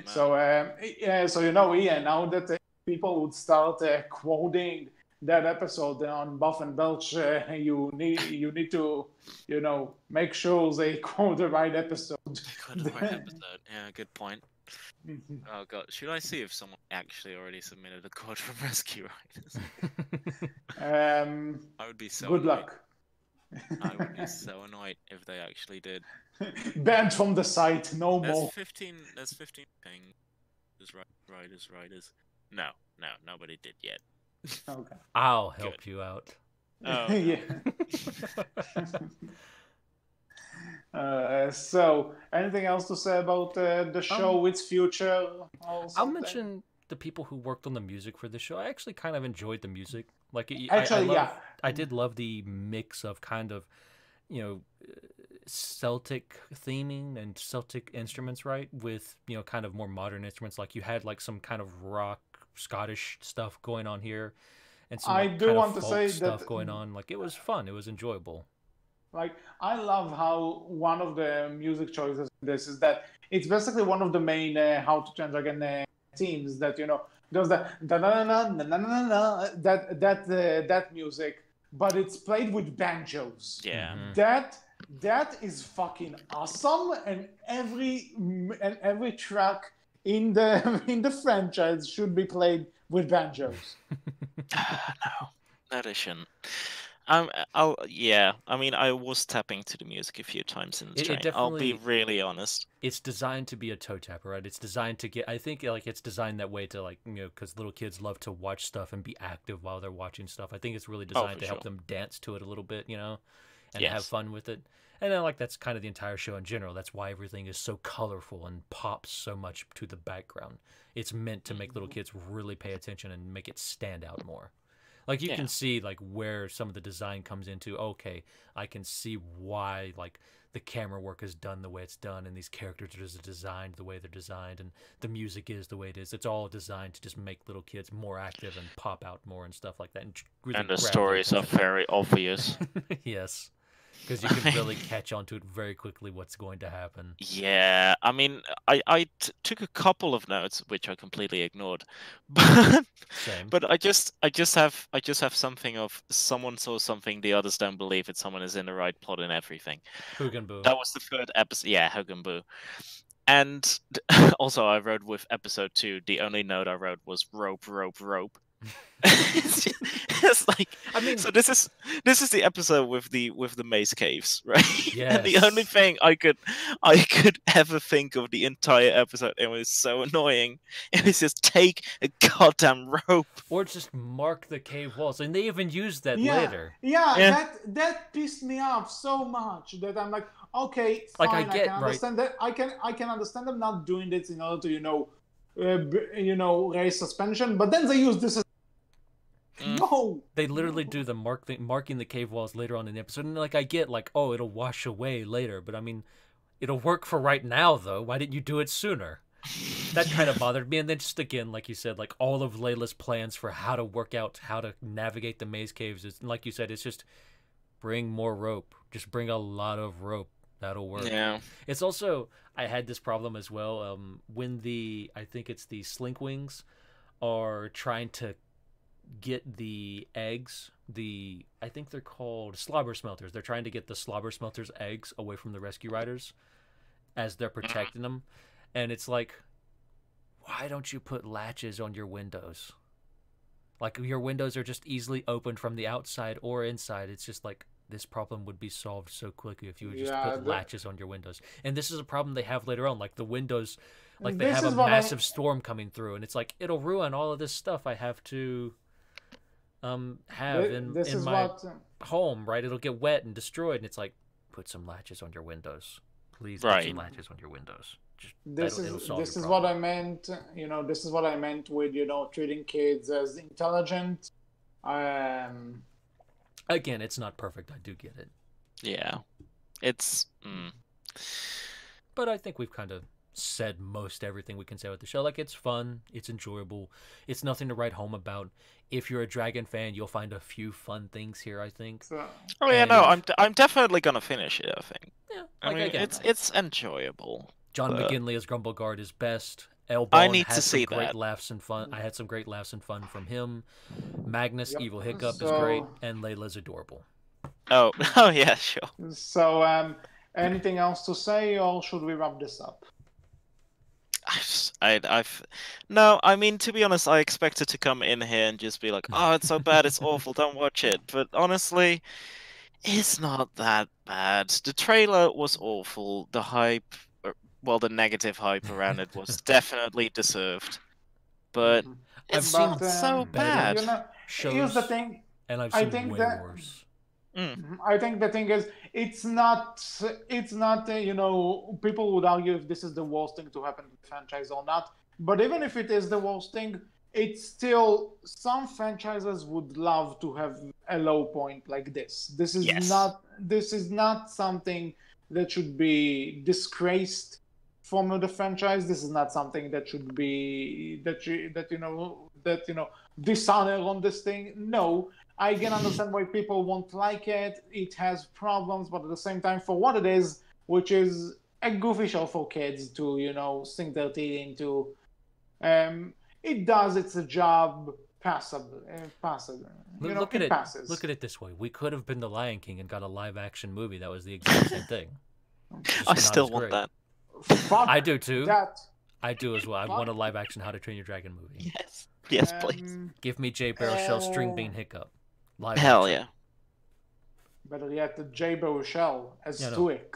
So, Ian, now that people would start quoting that episode on Buff and Belch, you need to, make sure they quote the right episode. The right episode. Yeah, good point. Oh god, should I see if someone actually already submitted a quote from Rescue Riders? I would be so good annoyed. luck. I would be so annoyed if they actually did. Banned from the site, no more. There's 15 things. Riders. No, nobody did yet. Okay. I'll help you out. Oh. Yeah. So, anything else to say about the show, its future? I'll mention the people who worked on the music for this show. I actually kind of enjoyed the music. Like, I did love the mix of kind of, Celtic theming and Celtic instruments, right? With, kind of more modern instruments. Like, you had like some kind of rock, Scottish stuff going on here, and some I do want to say stuff that going on. Like, it was fun. It was enjoyable. Like, I love how one of the music choices in this is that it's basically one of the main How to Train Dragon themes that does that that music, but it's played with banjos. Yeah. That is fucking awesome, and every track in the franchise should be played with banjos. No, that it shouldn't. Yeah. I mean, I was tapping to the music a few times in the train. I'll be really honest. It's designed to be a toe tapper, right? It's designed to get. I think it's designed that way to because little kids love to watch stuff and be active while they're watching stuff. I think it's really designed to help them dance to it a little bit, and have fun with it. And that's kind of the entire show in general. That's why everything is so colorful and pops so much to the background. It's meant to make little kids really pay attention and make it stand out more. Like, you can see, like, where some of the design comes into, okay, I can see why, like, the camera work is done the way it's done, and these characters are designed the way they're designed, and the music is the way it is. It's all designed to just make little kids more active and pop out more and stuff like that. And, really and the stories are very obvious. Yes. Because you can really catch on to it very quickly what's going to happen. Yeah, I mean, I took a couple of notes which I completely ignored, but Same. But I just have something of someone saw something the others don't believe it. Someone is in the right plot and everything. Hugenbu. That was the third episode. Yeah, Hugenbu. And also, I wrote with episode 2. The only note I wrote was rope. It's like, I mean, so this is the episode with the maze caves, right? Yes. And the only thing I could ever think of the entire episode, it was so annoying. It was just take a goddamn rope, or just mark the cave walls, and they even used that later. Yeah, that pissed me off so much that I'm like, okay, fine, like, I can understand that. I can understand them not doing this in order to raise suspension, but then they use this as no. They literally do the marking the cave walls later on in the episode, and I get it'll wash away later, but I mean, it'll work for right now though. Why didn't you do it sooner? That kind of bothered me. And then just again, like you said, all of Layla's plans for how to work out how to navigate the maze caves is, like you said, it's just bring more rope. Just bring a lot of rope. That'll work. Yeah. It's also, I had this problem as well. When I think it's the Slinkwings are trying to get the eggs, I think they're called slobber smelters. They're trying to get the slobber smelters' eggs away from the rescue riders as they're protecting them. And it's like, why don't you put latches on your windows? Like, your windows are just easily opened from the outside or inside. It's just like, this problem would be solved so quickly if you would just put latches on your windows. And this is a problem they have later on. Like, the windows, like, they have a massive storm coming through, and it's like, it'll ruin all of this stuff I have to have in my home, right? It'll get wet and destroyed, and it's like, put some latches on your windows. Please put some latches on your windows. This is what I meant. You know, this is what I meant with, you know, treating kids as intelligent. Again, it's not perfect. I do get it. Yeah, it's. But I think we've kind of said most everything we can say about the show. Like, it's fun, it's enjoyable, it's nothing to write home about. If you're a Dragon fan, you'll find a few fun things here, I think. I'm definitely gonna finish it. I think. Yeah, I mean, it's enjoyable. John McGinley as Grumblegard is best. Elbon I need has to see some great that. laughs and fun. I had some great laughs and fun from him. Magnus, Evil Hiccup is great, and Layla's adorable. Oh yeah, sure. So, anything else to say, or should we wrap this up? No, I mean, to be honest, I expected to come in here and just be like, oh, it's so bad, it's awful, don't watch it. But honestly, it's not that bad. The trailer was awful. The hype, well, the negative hype around it was definitely deserved. But it's not so bad. You know, here's the thing. And I've seen way worse. I think the thing is, it's not, you know, people would argue if this is the worst thing to happen to the franchise or not. But even if it is the worst thing, it's still, some franchises would love to have a low point like this. This is not something that should be disgraced from the franchise. This is not something that should be, dishonor on this thing. No. I can understand why people won't like it. It has problems, but at the same time, for what it is, which is a goofy show for kids to, you know, sink their teeth into, it does its job passably. Look at it. Look at it this way: we could have been The Lion King and got a live-action movie that was the exact same thing. I still want that. I do too. I do as well. I want a live-action How to Train Your Dragon movie. Yes, please. Give me Jay Baruchel String Bean Hiccup. Live Hell action. yeah. Better yet, the Jay Baruchel as Stuick.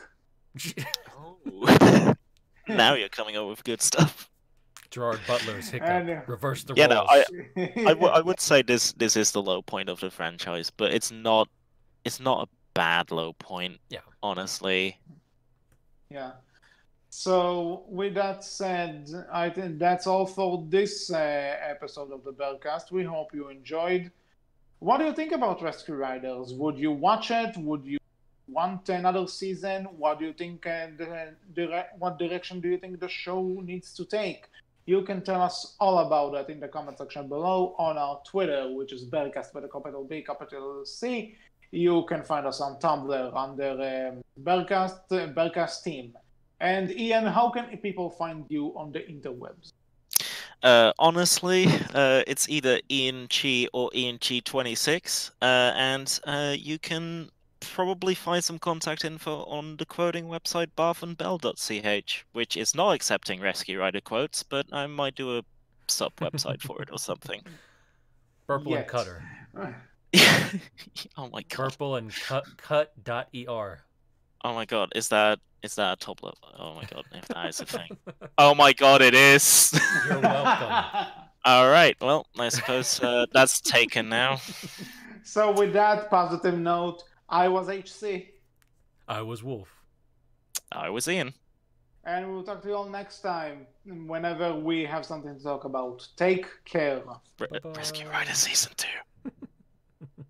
Now you're coming up with good stuff. Gerard Butler's Hiccup. Reverse the roles. Yeah, no, I would say this is the low point of the franchise, but it's not a bad low point. Yeah. Honestly. Yeah. So with that said, I think that's all for this episode of the Bellcast. We hope you enjoyed. What do you think about Rescue Riders? Would you watch it? Would you want another season? What do you think? What direction do you think the show needs to take? You can tell us all about that in the comment section below on our Twitter, which is Bellcast with a capital B, capital C. You can find us on Tumblr under Bellcast Team. And Ian, how can people find you on the interwebs? Honestly, it's either Ian Chi or Ian Chi 26, and you can probably find some contact info on the quoting website barthandbell.ch, which is not accepting Rescue Rider quotes, but I might do a sub website for it or something. Purple and Cutter. Oh my god. Purple and cut.er. Oh my god, is that a top level? Oh my god, if that is a thing. Oh my god, it is! You're welcome. Alright, well, I suppose that's taken now. So with that positive note, I was HC. I was Wolf. I was Ian. And we'll talk to you all next time, whenever we have something to talk about. Take care. Rescue Rider Season 2.